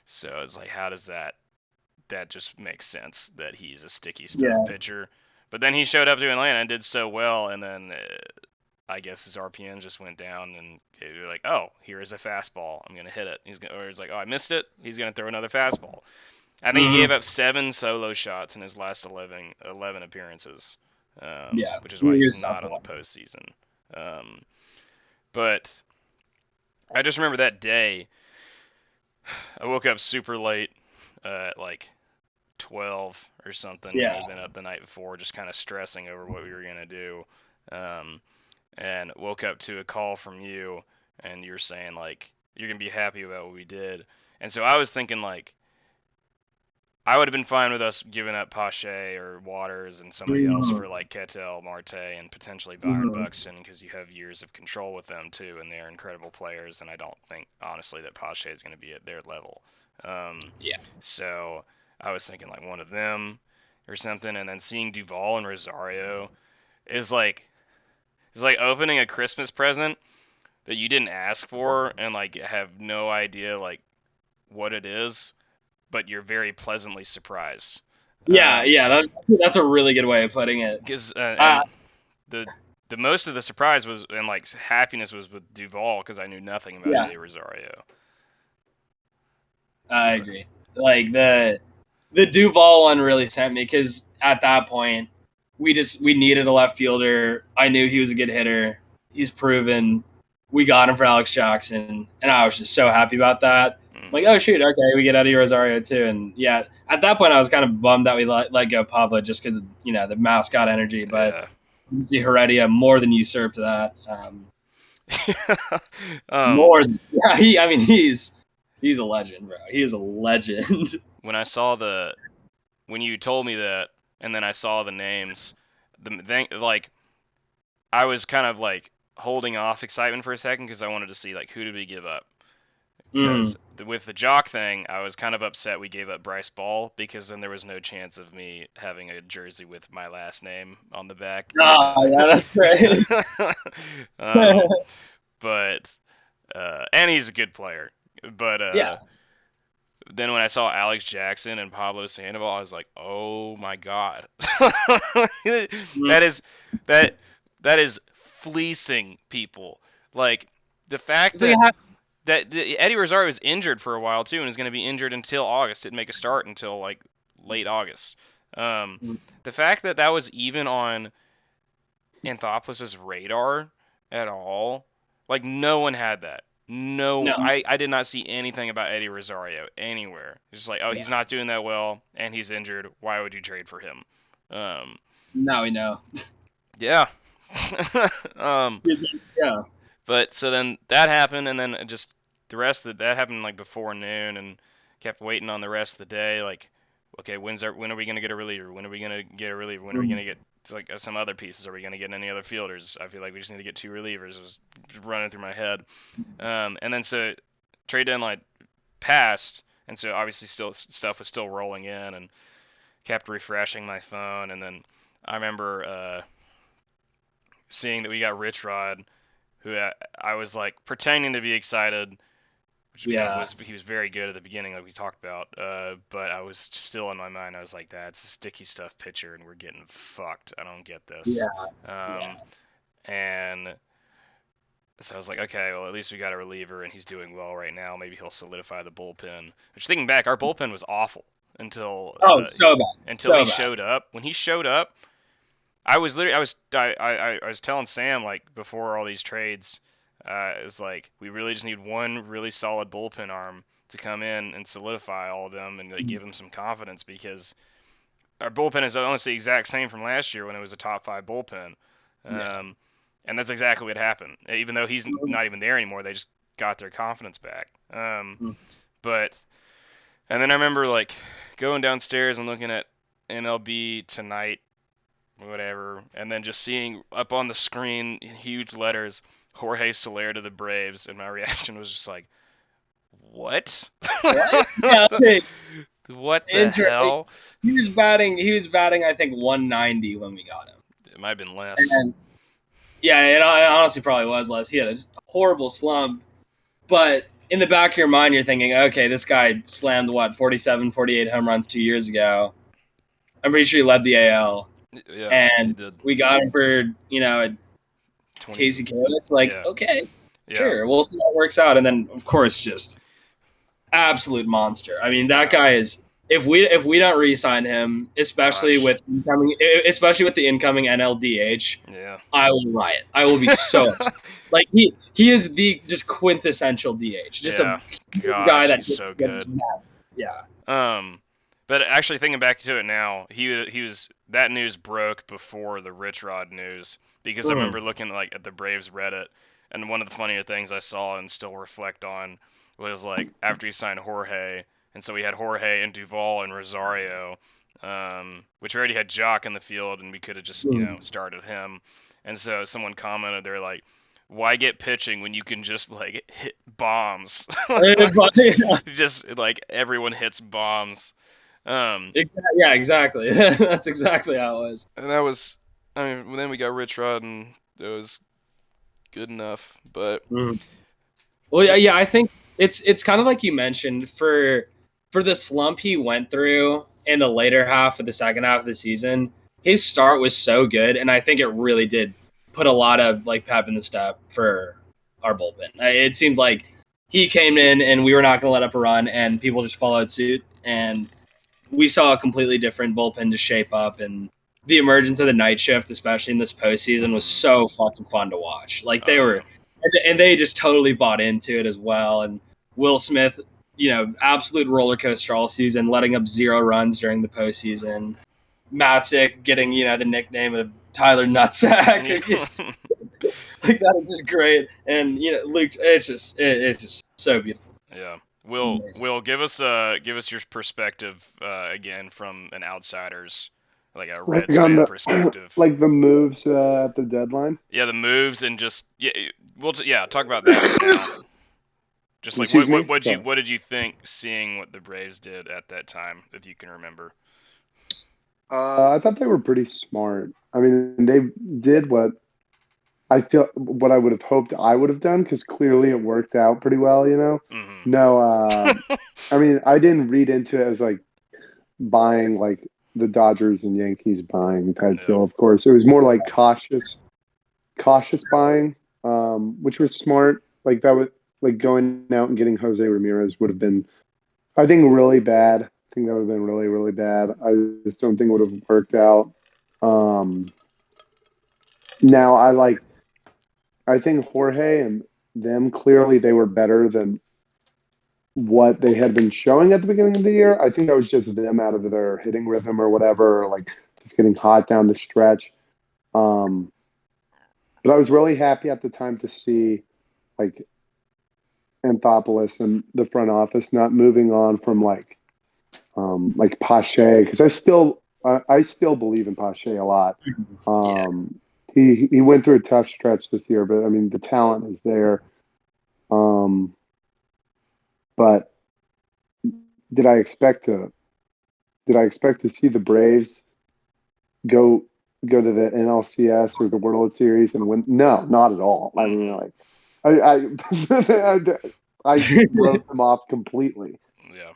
So it's like, how does that just makes sense that he's a sticky stuff pitcher? But then he showed up to Atlanta and did so well, and then I guess his RPM just went down, and you're like, oh, here is a fastball. I'm gonna hit it. He's like, oh, I missed it. He's gonna throw another fastball. I think he gave up 7 solo shots in his last 11 appearances, which is why he's not on the postseason. But I just remember that day. I woke up super late, at like 12 or something. Yeah. I'd been up the night before, just kind of stressing over what we were gonna do, and woke up to a call from you, and you're saying like you're gonna be happy about what we did, and so I was thinking like I would have been fine with us giving up Pache or Waters and somebody else for like Ketel, Marte, and potentially Byron Buxton because you have years of control with them too, and they're incredible players. And I don't think honestly that Pache is going to be at their level. So I was thinking like one of them or something, and then seeing Duvall and Rosario is like opening a Christmas present that you didn't ask for and like have no idea like what it is, but you're very pleasantly surprised. That's a really good way of putting it. Because the most of the surprise was and like happiness was with Duvall because I knew nothing about Eddie Rosario. I agree. Like the Duvall one really sent me because at that point we needed a left fielder. I knew he was a good hitter. He's proven. We got him for Alex Jackson, and I was just so happy about that. like, oh shoot, okay, we get Eddie Rosario too, and yeah, at that point I was kind of bummed that we let go Pablo just because the mascot energy, but see Heredia more than usurped that. More than he's a legend, bro. He is a legend. When when you told me that, and then I saw the names, I was kind of like holding off excitement for a second because I wanted to see like who did we give up. Because with the Jock thing, I was kind of upset we gave up Bryce Ball because then there was no chance of me having a jersey with my last name on the back. Oh, yeah, that's great. But and he's a good player. But yeah. Then when I saw Alex Jackson and Pablo Sandoval, I was like, "Oh my god, that is fleecing people." Like the fact that Eddie Rosario was injured for a while too, and is going to be injured until August. Didn't make a start until like late August. The fact that was even on Anthopoulos' radar at all, like no one had that. No. I did not see anything about Eddie Rosario anywhere. It's just like, oh, he's not doing that well, and he's injured. Why would you trade for him? Now we know. Yeah. Yeah. But so then that happened, and then just the rest of that happened like before noon, and kept waiting on the rest of the day. Like, okay, when are we gonna get a reliever? When are we gonna get a reliever? When are we gonna get like some other pieces? Are we gonna get any other fielders? I feel like we just need to get 2 relievers. It was running through my head. And then so trade deadline passed, and so obviously still stuff was still rolling in, and kept refreshing my phone. And then I remember seeing that we got Rich Rod, who I was like pretending to be excited. Which he was very good at the beginning, like we talked about. But I was still in my mind. I was like, "That's a sticky stuff pitcher, and we're getting fucked. I don't get this." And so I was like, "Okay, well at least we got a reliever, and he's doing well right now. Maybe he'll solidify the bullpen." Which, thinking back, our bullpen was awful until so bad. Until he showed up. When he showed up, I was telling Sam like before all these trades. It's like we really just need one really solid bullpen arm to come in and solidify all of them and like, give them some confidence, because our bullpen is almost the exact same from last year when it was a top 5 bullpen. And that's exactly what happened. Even though he's not even there anymore, they just got their confidence back. But and then I remember like going downstairs and looking at MLB Tonight, whatever, and then just seeing up on the screen in huge letters, Jorge Soler to the Braves, and my reaction was just like, what? What the hell? He was batting I think 190 when we got him. It might have been less. It honestly probably was less. He had a horrible slump, but in the back of your mind you're thinking, okay, this guy slammed 47, 48 home runs 2 years ago. I'm pretty sure he led the AL. Yeah, and we got him for Casey Kalenic. Okay, sure, we'll see how it works out. And then of course, just absolute monster. I mean, that guy is. If we don't re-sign him, especially with the incoming NLDH, I will riot. I will be so upset. Like he is the just quintessential DH. Just a guy that's so good. But actually thinking back to it now, he was that news broke before the Rich Rod news, because I remember looking like at the Braves Reddit, and one of the funnier things I saw and still reflect on was like after he signed Jorge, and so we had Jorge and Duvall and Rosario, which already had Jock in the field, and we could have just started him. And so someone commented, they're like, why get pitching when you can just like hit bombs? Just like everyone hits bombs. Exactly. That's exactly how it was. And that was, I mean, then we got Rich Rod, and it was good enough. But well, yeah, I think it's kind of like you mentioned, for the slump he went through in the later half of the second half of the season. His start was so good, and I think it really did put a lot of like pep in the step for our bullpen. It seemed like he came in and we were not going to let up a run, and people just followed suit, and we saw a completely different bullpen to shape up. And the emergence of the night shift, especially in this postseason, was so fucking fun to watch. Like they were, and they just totally bought into it as well. And Will Smith, absolute roller coaster all season, letting up 0 runs during the postseason. Matzik getting, the nickname of Tyler Nutsack. Like, that is just great. And, Luke, it's just so beautiful. Yeah. Will give us your perspective again from an outsider's, like a Like Reds on fan the perspective. like the moves at the deadline. Yeah, the moves and just talk about that for now. Just like Excuse me? what did you think seeing what the Braves did at that time, if you can remember? I thought they were pretty smart. I mean, they did what I would have hoped I would have done, because clearly it worked out pretty well. Mm-hmm. No, I mean, I didn't read into it as like buying like the Dodgers and Yankees buying type Yeah. deal. Of course, it was more like cautious buying, which was smart. Like that was like going out and getting Jose Ramirez would have been, I think, really bad. I think that would have been really, really bad. I just don't think it would have worked out. Now I think Jorge and them, clearly they were better than what they had been showing at the beginning of the year. I think that was just them out of their hitting rhythm or whatever, or like just getting hot down the stretch. Um, but I was really happy at the time to see like Anthopoulos and the front office not moving on from like Pache, because I still believe in Pache a lot. Yeah. He went through a tough stretch this year, but I mean the talent is there. But did I expect to see the Braves go to the NLCS or the World Series and win? No, not at all. I mean, like I wrote them off completely. Yeah.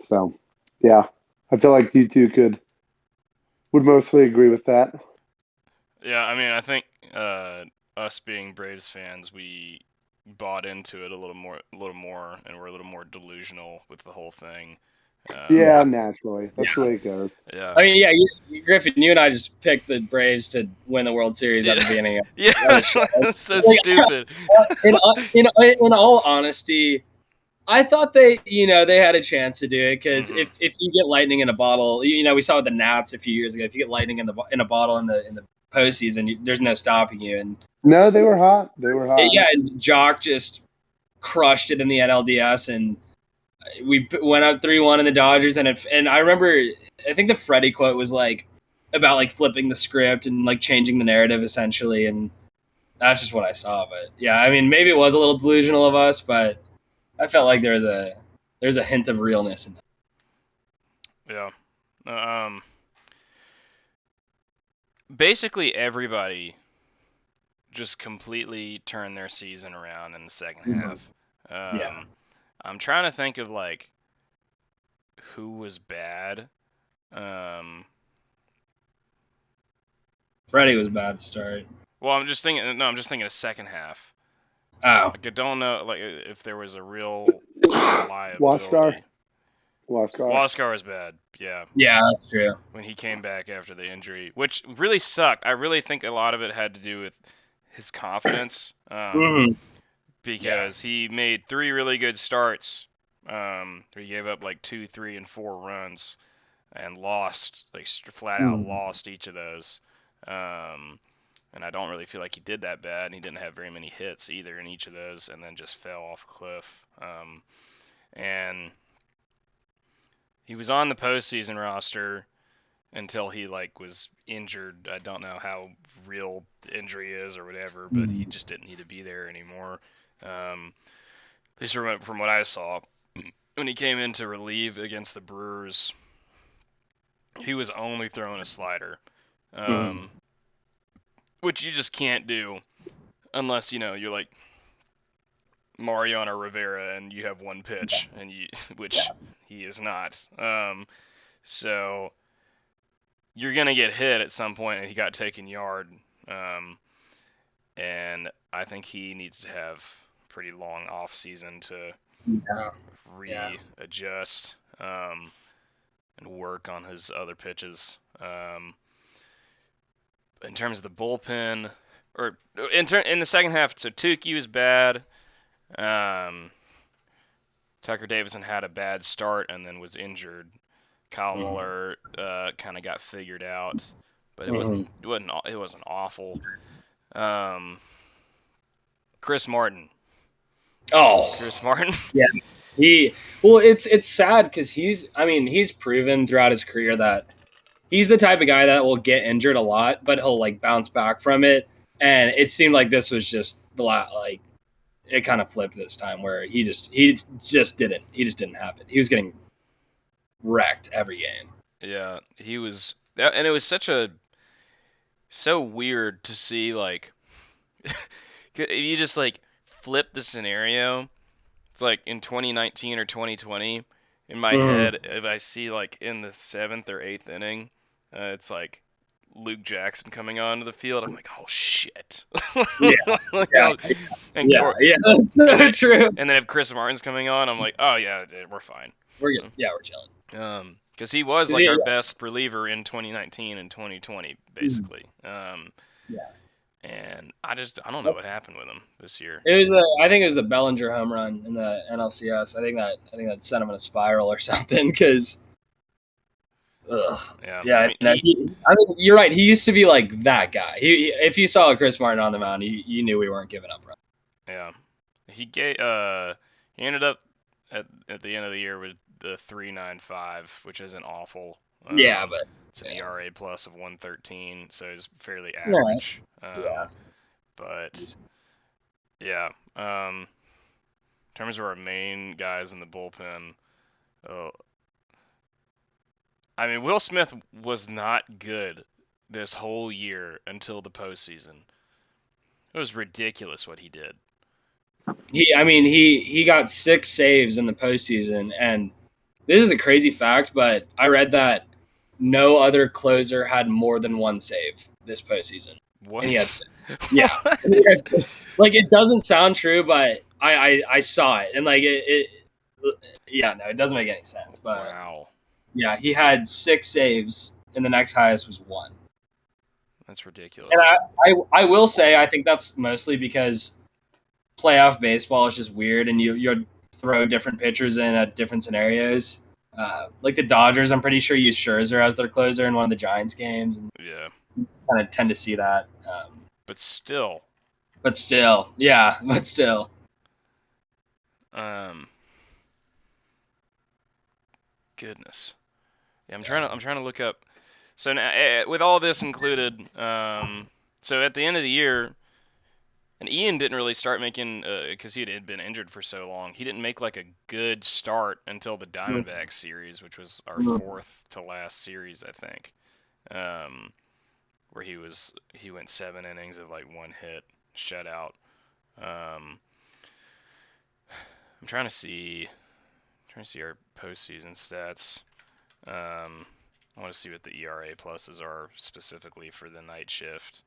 So yeah, I feel like you two would mostly agree with that. Yeah, I mean, I think us being Braves fans, we bought into it a little more, and we're a little more delusional with the whole thing. Yeah, naturally, that's the Yeah. way it goes. Yeah. I mean, yeah, Griffin, you and I just picked the Braves to win the World Series at the beginning of the show. That's so stupid. In all honesty, I thought they had a chance to do it, because Mhm. if you get lightning in a bottle, we saw with the Nats a few years ago. If you get lightning in a bottle in the postseason, there's no stopping you. And No, they were hot. They were hot. yeah, and Jock just crushed it in the NLDS, and we went up 3-1 in the Dodgers, and I remember, I think the Freddie quote was like about like flipping the script and like changing the narrative essentially, and that's just what I saw. But yeah, I mean, maybe it was a little delusional of us, but I felt like there's a hint of realness in that. Yeah. Basically everybody just completely turned their season around in the second half. Yeah. I'm trying to think of like who was bad. Freddie was bad to start. Well, I'm just thinking. No, I'm just thinking of second half. Oh, Like I don't know, like if there was a real Waskar. reliability. Waskar was bad. Yeah, yeah, that's true. when he came back after the injury, which really sucked. I really think a lot of it had to do with his confidence, Mhm. because he made 3 really good starts. He gave up like 2, 3, and 4 runs, and lost, like flat out lost each of those. And I don't really feel like he did that bad. And he didn't have very many hits either in each of those, and then just fell off a cliff. And he was on the postseason roster until he like was injured. I don't know how real the injury is or whatever, but he just didn't need to be there anymore. At least from what I saw, when he came in to relieve against the Brewers, he was only throwing a slider, which you just can't do unless you're like Mariano Rivera and you have one pitch, and which he is not. So you're gonna get hit at some point, and he got taken yard. And I think he needs to have a pretty long off season to readjust, and work on his other pitches. In terms of the bullpen, or in the second half, so Tukey was bad. Tucker Davidson had a bad start and then was injured. Kyle Muller kind of got figured out, but it wasn't awful. Chris Martin. Oh, Chris Martin. Yeah. It's sad because he's proven throughout his career that he's the type of guy that will get injured a lot, but he'll like bounce back from it. And it seemed like this was just it kind of flipped this time where he just didn't have it. He was getting wrecked every game. Yeah, he was, and it was so weird to see, like, you just like flip the scenario. It's like in 2019 or 2020, in my head, if I see like in the 7th or 8th inning, it's like Luke Jackson coming onto the field. I'm like, oh shit. That's so true. And then if Chris Martin's coming on, I'm like, oh yeah, we're fine. We're good. Yeah, we're chilling. Because he was like our best reliever in 2019 and 2020, basically. And I don't know what happened with him this year. I think it was the Bellinger home run in the NLCS. I think that sent him in a spiral or something. Because, I mean, you're right. He used to be like that guy. If you saw Chris Martin on the mound, you knew we weren't giving up runs. Yeah, he ended up at the end of the year with the 3.95, which isn't awful. But it's an ERA plus of 113, so it's fairly average. But yeah, in terms of our main guys in the bullpen, I mean, Will Smith was not good this whole year until the postseason. It was ridiculous what he did. He got 6 saves in the postseason, and this is a crazy fact, but I read that no other closer had more than 1 save this postseason. What? And he had 6. Yeah. Like, it doesn't sound true, but I saw it, and like it doesn't make any sense. But wow. Yeah, he had 6 saves, and the next highest was 1. That's ridiculous. And I will say I think that's mostly because playoff baseball is just weird, and you throw different pitchers in at different scenarios. Like the Dodgers, I'm pretty sure use Scherzer as their closer in one of the Giants games, and kind of tend to see that. But still. Goodness. Yeah, I'm trying to look up. So now, with all this included, so at the end of the year, and Ian didn't really start making, because he had been injured for so long, he didn't make like a good start until the Diamondbacks series, which was our 4th to last series, I think, where he went 7 innings of like 1 hit, shutout. I'm trying to see our postseason stats. I want to see what the ERA pluses are specifically for the night shift.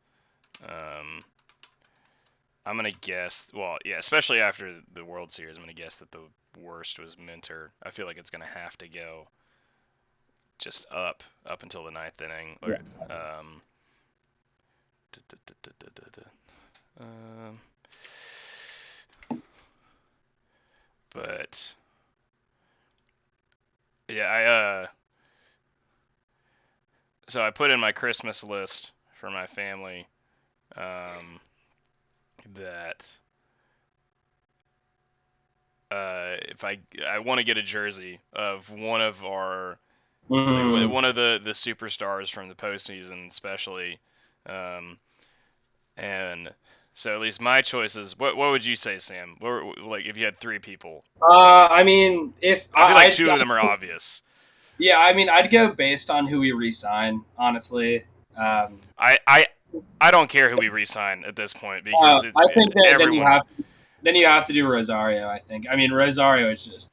I'm going to guess, especially after the World Series, I'm going to guess that the worst was Minter. I feel like it's going to have to go just up until the 9th inning. But yeah, so I put in my Christmas list for my family that if I want to get a jersey of one of our one of the superstars from the postseason, especially, and so at least my choices. What would you say, Sam? Like if you had 3 people? I mean, if I feel like 2 of them are obvious. Yeah, I mean, I'd go based on who we re-sign, honestly. I don't care who we re-sign at this point because I think that then you have to do Rosario. I think. I mean, Rosario is just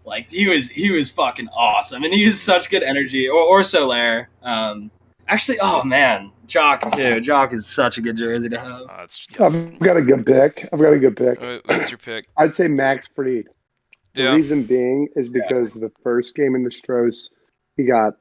like he was fucking awesome, and he has such good energy. Or Soler. Actually, oh man, Jock too. Jock is such a good jersey to have. I've got a good pick. What's your pick? I'd say Max Fried. The reason being is because the first game in the Stros, he got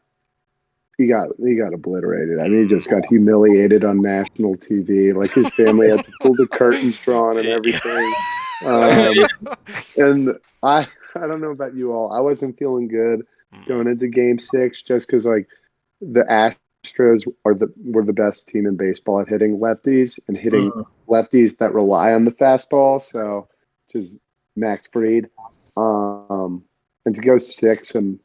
obliterated. I mean, he just got humiliated on national TV. Like his family had to pull the curtains drawn and everything. And I don't know about you all. I wasn't feeling good going into Game 6 just because like the Astros were the best team in baseball at hitting lefties and hitting lefties that rely on the fastball. So just Max Fried, and to go 6 and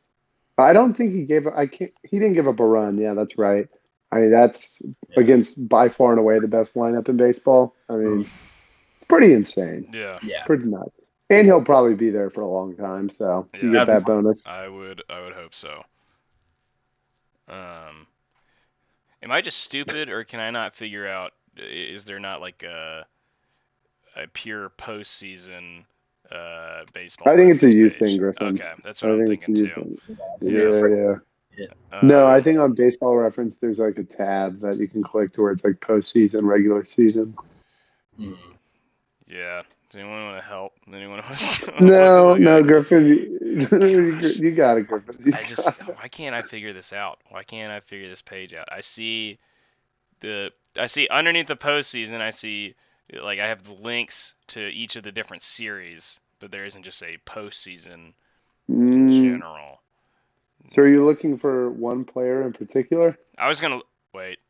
I don't think he gave. I can't. He didn't give up a run. Yeah, that's right. I mean, that's against by far and away the best lineup in baseball. I mean, it's pretty insane. Yeah. Yeah. Pretty nuts. And he'll probably be there for a long time, so you get that bonus. I would hope so. Am I just stupid, or can I not figure out? Is there not like a pure postseason baseball? I think it's a reference youth page? thing, Griffin. Okay, that's what I'm think it's a thinking youth too. thing. Yeah. Yeah. No, I think on Baseball Reference there's like a tab that you can click to where it's like postseason, regular season. Yeah. Does anyone want to help? Anyone want No, Griffin, you got it, Griffin. Why can't I figure this out? Why can't I figure this page out? I see underneath the postseason, I see like I have the links to each of the different series, but there isn't just a postseason in general. So are you looking for one player in particular? I was gonna wait.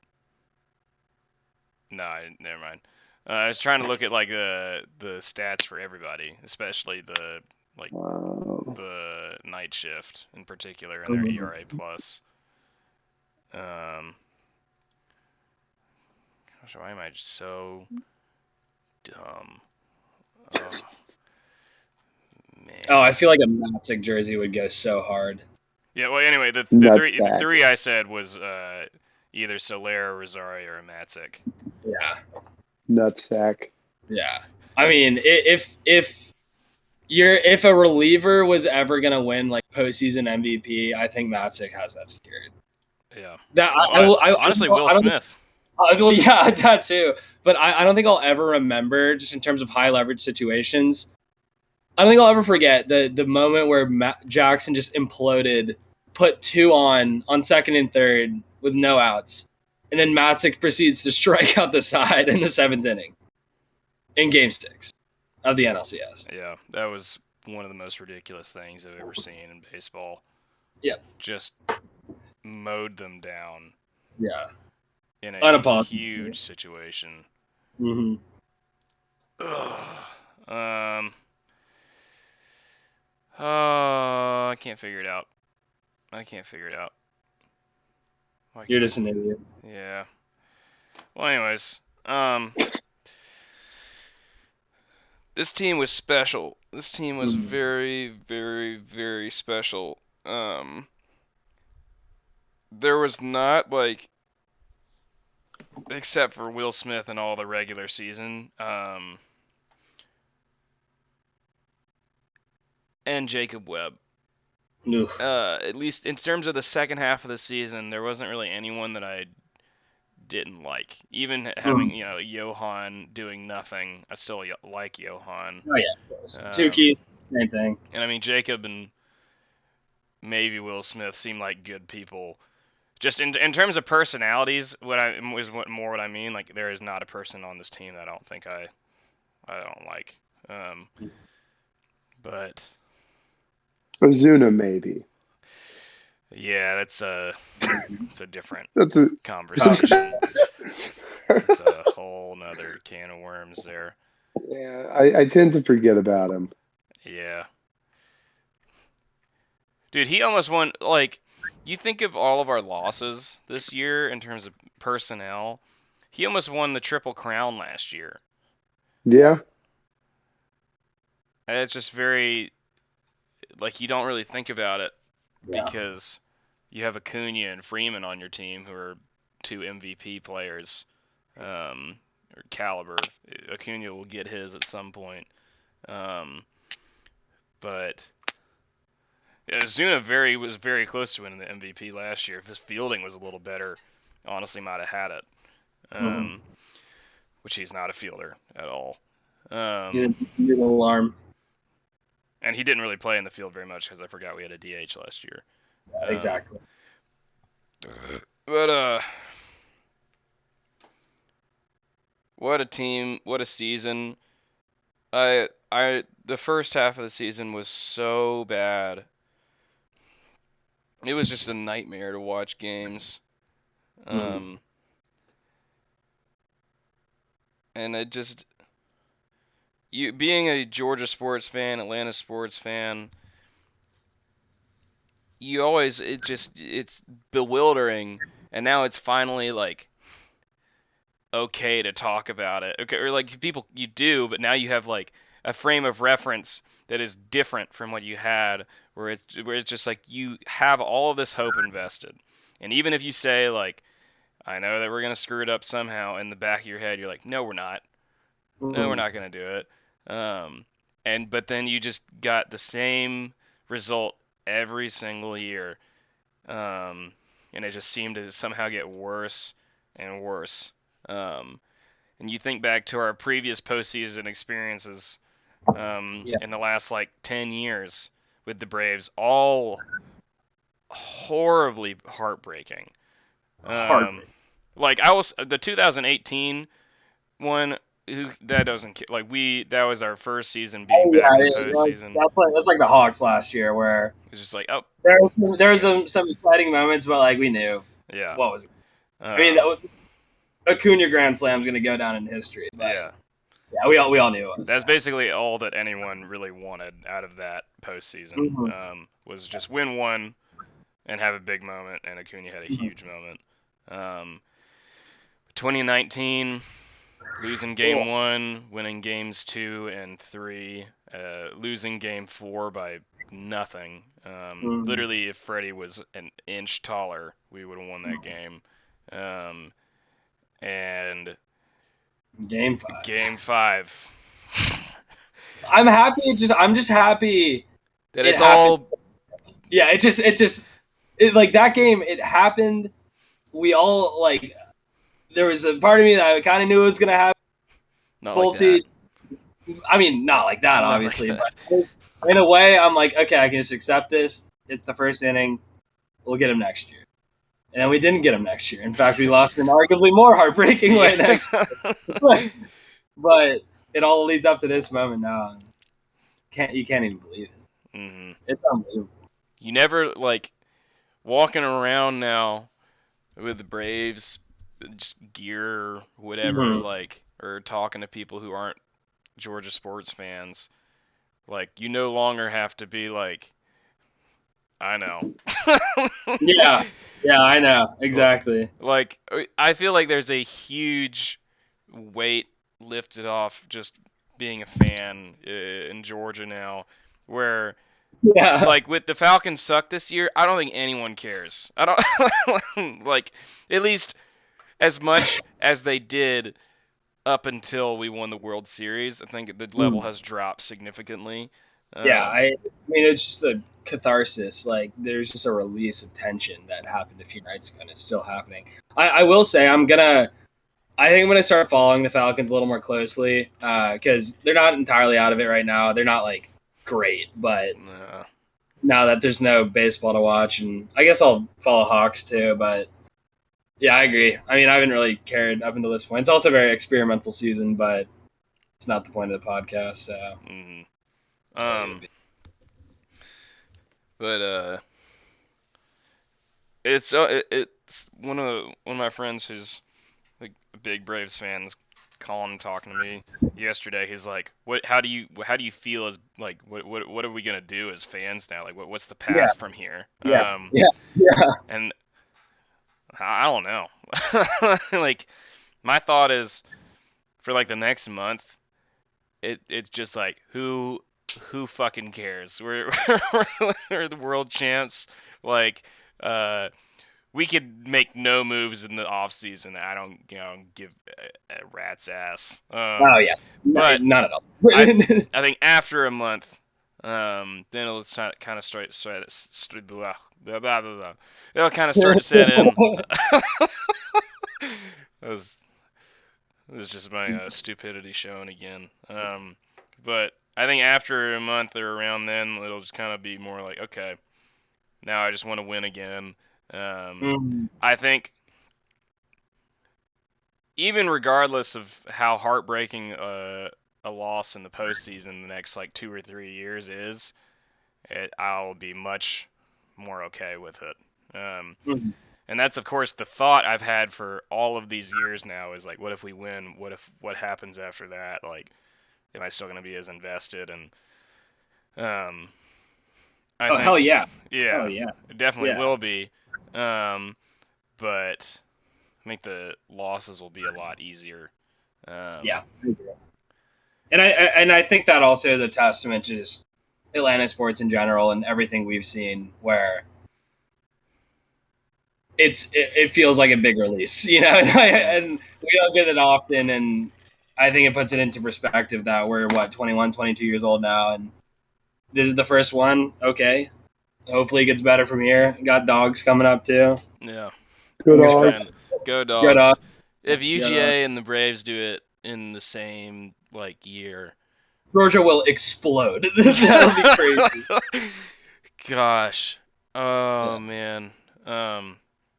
No, never mind. I was trying to look at like the stats for everybody, especially the the night shift in particular and their ERA plus. Gosh, why am I just so dumb? Oh, man. Oh, I feel like a Matzek jersey would go so hard. Yeah. Well, anyway, the three I said was either Soler, Rosario, or Matzek. Yeah. Nutsack. Yeah. I mean, if a reliever was ever gonna win like postseason MVP, I think Matzek has that secured. Yeah. That honestly, Will Smith. Well, yeah, that too. But I don't think I'll ever remember, just in terms of high leverage situations. I don't think I'll ever forget the moment where Jackson just imploded, put 2 on second and third with no outs, and then Matzek proceeds to strike out the side in the 7th inning in Game 6 of the NLCS. Yeah, that was one of the most ridiculous things I've ever seen in baseball. Yep. Just mowed them down. Yeah. In a huge situation. Mm-hmm. I can't figure it out. You're just an idiot. Yeah. Well, anyways, this team was special. This team was very, very, very special. There was not like, except for Will Smith and all the regular season, and Jacob Webb. At least in terms of the second half of the season, there wasn't really anyone that I didn't like. Even having Johan doing nothing, I still like Johan. Oh yeah, of course. Tukey, same thing. And I mean Jacob and maybe Will Smith seem like good people. Just in terms of personalities, what I mean. Like there is not a person on this team that I don't think I don't like. But Ozuna maybe. Yeah, that's a different That's a conversation. It's a whole nother can of worms there. Yeah, I tend to forget about him. Yeah. Dude, he almost won, like, you think of all of our losses this year in terms of personnel, he almost won the Triple Crown last year. Yeah. And it's just very, like, you don't really think about it because you have Acuna and Freeman on your team who are 2 MVP players, or caliber. Acuna will get his at some point. But Ozuna was very close to winning the MVP last year. If his fielding was a little better, honestly might have had it. Which he's not a fielder at all. An alarm. And he didn't really play in the field very much because I forgot we had a DH last year. Yeah, exactly. But what a team! What a season! The first half of the season was so bad. It was just a nightmare to watch games. And it just, you being a Georgia sports fan, Atlanta sports fan, you always, it's bewildering, and now it's finally like okay to talk about it. Okay, or like people, you do, but now you have like a frame of reference that is different from what you had, where it's just like you have all of this hope invested, and even if you say like, I know that we're gonna screw it up somehow, in the back of your head you're like, no, we're not. No, we're not gonna do it. But then you just got the same result every single year, and it just seemed to somehow get worse and worse. And you think back to our previous postseason experiences, in the last like 10 years with the Braves, all horribly heartbreaking. Like the 2018 one. That doesn't that was our first season being back in the postseason. That's like the Hawks last year, where It's just like, oh, there was some exciting moments, but like we knew yeah. what was. I mean, Acuna Grand Slam is going to go down in history. But yeah, we all knew it was. That's basically all that anyone really wanted out of that postseason. Was just win one and have a big moment, and Acuna had a huge moment. 2019. Losing game 1, winning games 2 and 3, losing game 4 by nothing. Literally, if Freddie was an inch taller, we would have won that game. And Game 5. I'm happy. I'm just happy that it's all. Yeah, it like that game. It happened. We all like. There was a part of me that I kind of knew it was gonna happen. Not like that. I mean, not like that, obviously. Like that. But in a way, I'm like, okay, I can just accept this. It's the first inning. We'll get him next year. And then we didn't get him next year. In fact, we lost in an arguably more heartbreaking way next year. But it all leads up to this moment now. You can't even believe it. It's unbelievable. You never, like, walking around now with the Braves, just gear or whatever, like, or talking to people who aren't Georgia sports fans, like, you no longer have to be like, I know. Yeah, I know. Exactly. Like, I feel like there's a huge weight lifted off just being a fan in Georgia now, where, like, with the Falcons suck this year, I don't think anyone cares. I don't, like, at least as much as they did up until we won the World Series. I think the level has dropped significantly. I mean, it's just a catharsis. Like, there's just a release of tension that happened a few nights ago, and it's still happening. I will say, I think I'm gonna start following the Falcons a little more closely, because they're not entirely out of it right now. They're not like great, but now that there's no baseball to watch, and I guess I'll follow Hawks too. But yeah, I agree. I mean, I haven't really cared up until this point. It's also a very experimental season, but it's not the point of the podcast. So. But it's one of my friends who's like a big Braves fan is calling and talking to me yesterday. He's like, how do you feel as, like, what are we gonna do as fans now? Like, what's the path from here? And I don't know. Like, my thought is, for like the next month, it's just like, who fucking cares? We're the world champs. Like, we could make no moves in the off season. I don't give a rat's ass. But not at all. I think after a month, then it'll kind of start. It'll kind of start to set in. It was just my stupidity showing again. But I think after a month or around then, it'll just kind of be more like, okay, now I just want to win again. I think even regardless of how heartbreaking a a loss in the postseason the next like 2 or 3 years is, I'll be much more okay with it. Mhm. And that's of course the thought I've had for all of these years now is like, what if we win? What happens after that? Like, am I still going to be as invested? And I Oh, think, hell yeah. yeah, Hell yeah. it definitely Yeah. will be. But I think the losses will be a lot easier. Yeah. And I think that also is a testament to just Atlanta sports in general and everything we've seen, where it feels like a big release, you know. And we don't get it often, and I think it puts it into perspective that we're 21, 22 years old now, and this is the first one. Okay, hopefully it gets better from here. Got dogs coming up too. Yeah. Good Fingers odds. crossed. Go Good Dogs. odds. If Good UGA and the Braves do it in the same like year, Georgia will explode. That'll be crazy. Gosh. Oh Yeah. man.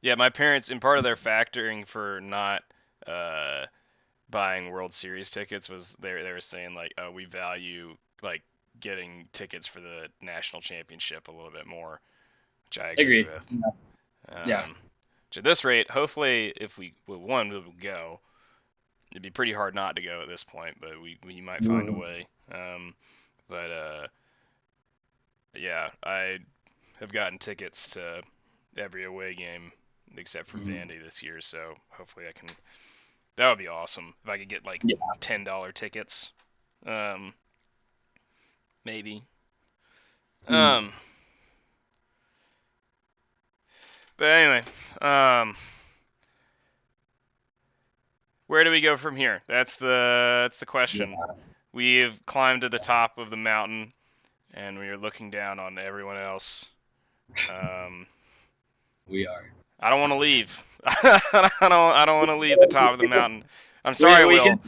Yeah, my parents, and part of their factoring for not buying World Series tickets was they were saying like, oh, we value like getting tickets for the national championship a little bit more, which I agree Agreed. with. Yeah. Which at this rate, hopefully, if we won, we will go. It'd be pretty hard not to go at this point, but we might find a way. But yeah, I have gotten tickets to every away game except for Vandy this year, so hopefully I can. That would be awesome if I could get like Yeah. $10 tickets, maybe. Mm. But anyway, where do we go from here? That's the question. Yeah. We've climbed to the top of the mountain, and we are looking down on everyone else. We are. I don't want to leave. I don't want to leave the top of the mountain. I'm sorry, We Will.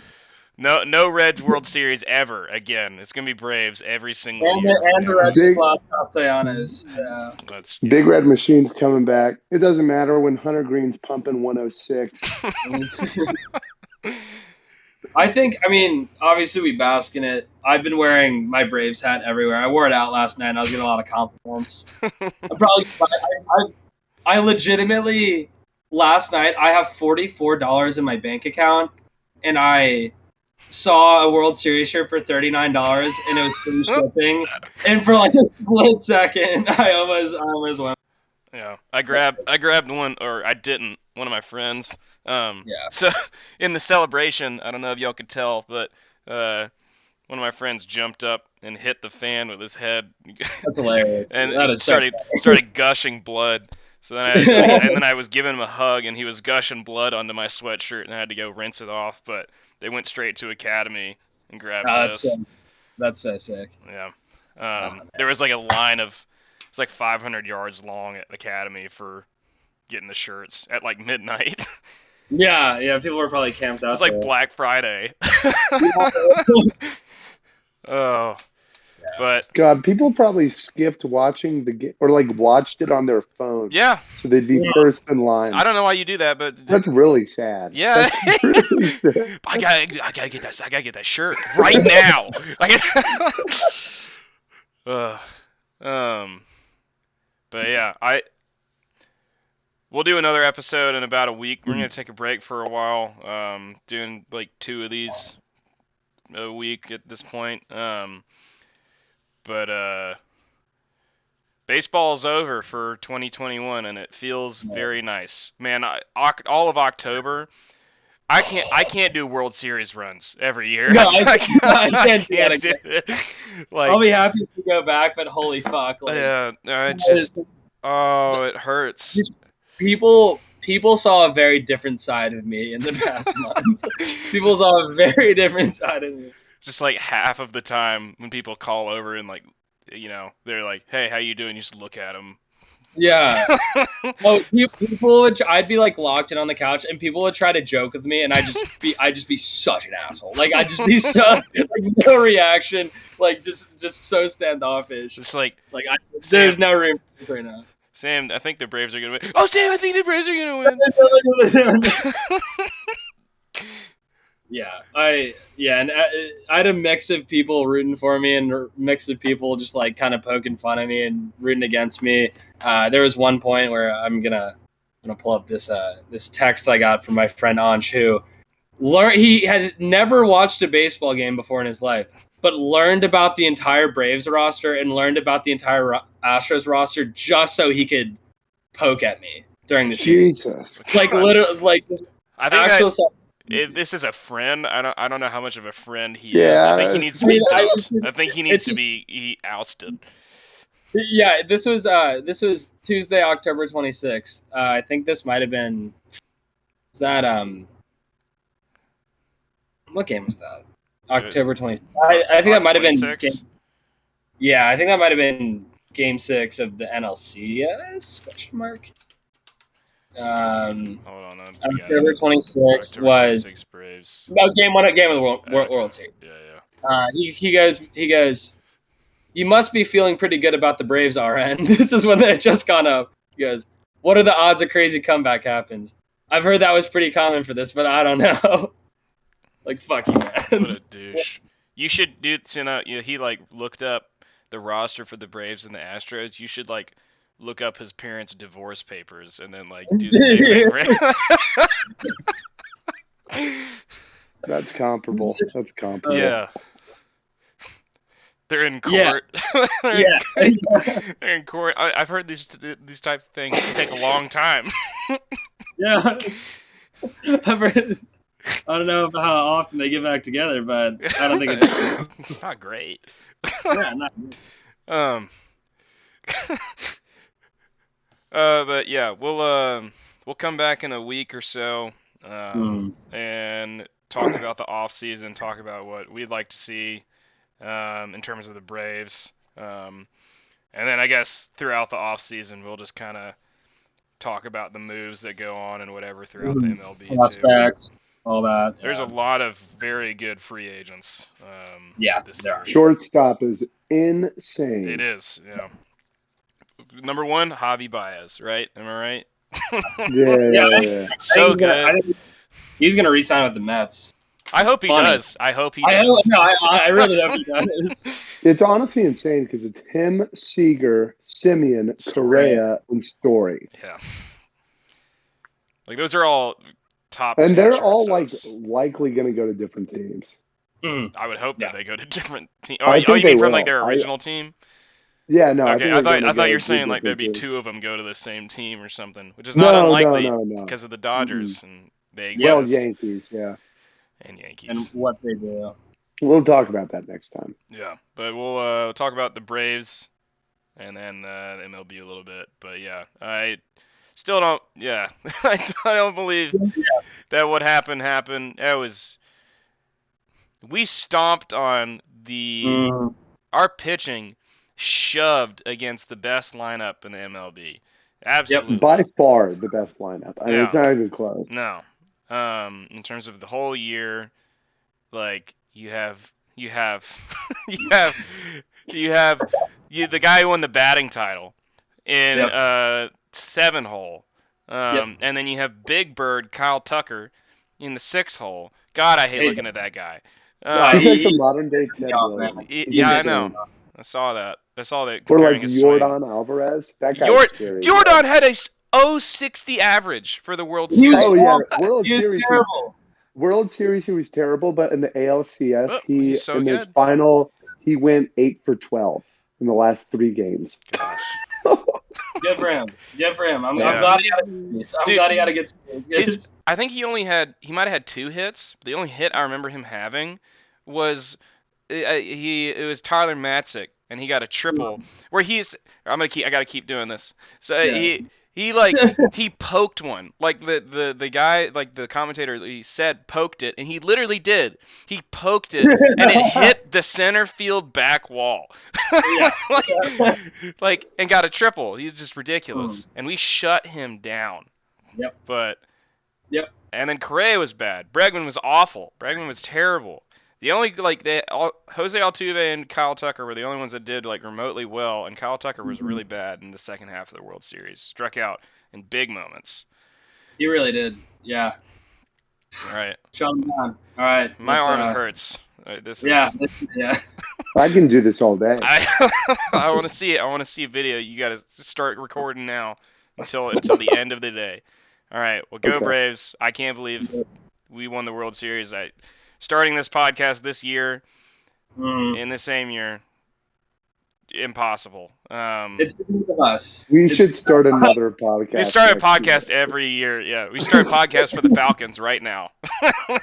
No Reds World Series ever again. It's gonna be Braves every single And year. the From now Reds on. just lost Castellanos. Yeah. That's Big Red Machine's coming back. It doesn't matter when Hunter Green's pumping 106. I mean, obviously we bask in it. I've been wearing my Braves hat everywhere. I wore it out last night, and I was getting a lot of compliments. I legitimately, last night, I have $44 in my bank account, and I saw a World Series shirt for $39, and it was free shipping. And for like a split second, I almost went. Yeah, I grabbed one, or I didn't. One of my friends. So in the celebration, I don't know if y'all could tell, but one of my friends jumped up and hit the fan with his head. That's hilarious. And That is started gushing blood. So then I was giving him a hug, and he was gushing blood onto my sweatshirt, and I had to go rinse it off. But they went straight to Academy and grabbed this. That's so sick. Yeah. There was like a line of, it's like 500 yards long at Academy for getting the shirts at like midnight. Yeah. People were probably camped out. It's like Black Friday. Oh. But God, people probably skipped watching the game or like watched it on their phone. yeah, So they'd be first in line. I don't know why you do that, but That's really sad. Yeah. That's really sad. I gotta get that. I gotta get that shirt right now. But yeah, we'll do another episode in about a week. We're gonna take a break for a while. Doing like 2 of these a week at this point. But baseball's over for 2021, and it feels very nice. Man, all of October, I can't do World Series runs every year. No, I can't do that do it. Like, I'll be happy to go back, but holy fuck! Like, yeah, it hurts. People saw a very different side of me in the past month. People saw a very different side of me. Just like half of the time when people call over and like, they're like, "Hey, how you doing?" You just look at them. Yeah. I'd be like locked in on the couch, and people would try to joke with me, and I'd just be such an asshole. Like I'd just be like no reaction, like just so standoffish. Just like there's no room right now. Sam, I think the Braves are gonna win. Oh, Sam, I think the Braves are gonna win. Yeah, I had a mix of people rooting for me and a mix of people just like kind of poking fun at me and rooting against me. There was one point where I'm gonna pull up this text I got from my friend Ansh, who he had never watched a baseball game before in his life, but learned about the entire Braves roster and learned about the entire Astros roster just so he could poke at me during the season. Jesus. Like God. literally, like just I think actual. if this is a friend, I don't know how much of a friend he is. I think he Yeah. needs to be dumped. I think he needs to be ousted. Yeah, this was Tuesday, October 26th. I think this might have been. Is that what game was that? October 26th. I think that might have been. 26? Yeah, I think that might have been Game 6 of the NLCS? Question mark. Hold on, we got October it. 26th October was 26 Braves. game one, game of the World Series. Yeah. He goes. You must be feeling pretty good about the Braves, RN. This is when they had just gone up. He goes, what are the odds a crazy comeback happens? I've heard that was pretty common for this, but I don't know. Like, fuck you, man. What a douche. You should do, he like looked up the roster for the Braves and the Astros. You should like look up his parents' divorce papers and then like do the same thing. That's comparable. That's comparable. Yeah. They're in court. Yeah. They're in court. I've heard these types of things take a long time. Yeah. I've heard, I don't know how often they get back together, but I don't think it's not great. Yeah, not but yeah, we'll come back in a week or so, and talk about the off season, talk about what we'd like to see, in terms of the Braves, and then I guess throughout the off season we'll just kind of talk about the moves that go on and whatever throughout the MLB prospects, all that. There's a lot of very good free agents. This year. Shortstop is insane. It is, yeah. Number one, Javi Baez, right? Am I right? Yeah. So good. He's gonna re-sign with the Mets. I hope he does. I hope he does. I really hope he does. It's honestly insane because it's him, Seager, Simeon, Correa, and Story. Yeah. Like those are all top. And they're all shortstops. likely going to go to different teams. I would hope that they go to different teams. I think you mean they from will. like their original team? Yeah, no. Okay, I thought you were saying like there'd be two of them go to the same team or something, which is not unlikely because of the Dodgers and they exist. Well, Yankees, yeah. And Yankees. And what they do. We'll talk about that next time. Yeah, but we'll talk about the Braves and then the MLB a little bit. But yeah, I still don't. Yeah, I don't believe that what happened. It was. We stomped on our pitching shoved against the best lineup in the MLB. Absolutely. Yep, by far the best lineup. I mean, it's not even close. No. In terms of the whole year, like you have the guy who won the batting title in 7 hole. And then you have Big Bird Kyle Tucker in the 6 hole. God, I hate looking at that guy. He's like the modern day Ted Williams. Yeah, I know. I saw that. Or like Jordan Alvarez. That guy's scary. Jordan had a 0.60 average for the World Series. World Series, he was terrible, but in the ALCS, his final, he went 8 for 12 in the last 3 games. Gosh. Good for him. I'm glad he got a good series. I think he might have had 2 hits. The only hit I remember him having was it was Tyler Matzik, and he got a triple where I gotta keep doing this. So he poked one, like the guy, like the commentator, he said poked it, and he literally did. He poked it, and it hit the center field back wall, and got a triple. He's just ridiculous, and we shut him down. And then Correa was bad. Bregman was awful. Bregman was terrible. The only Jose Altuve and Kyle Tucker were the only ones that did remotely well, and Kyle Tucker was really bad in the second half of the World Series. Struck out in big moments. He really did. Yeah. All right. Shut them down. All right. My Let's, arm hurts. This yeah. is. Yeah. I can do this all day. I want to see it. I want to see a video. You got to start recording now until the end of the day. All right. Well, go Okay. Braves. I can't believe we won the World Series. Starting this podcast this year in the same year. Impossible. It's because of us. We should start another podcast. We start a next year. podcast every year. Yeah, we start a podcast for the Falcons right now.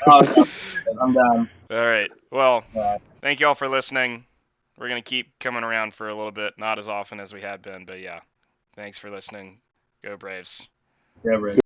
Oh, I'm down. All right. Well, All right. thank you all for listening. We're going to keep coming around for a little bit, not as often as we had been, but yeah. Thanks for listening. Go Braves. Yeah, Braves.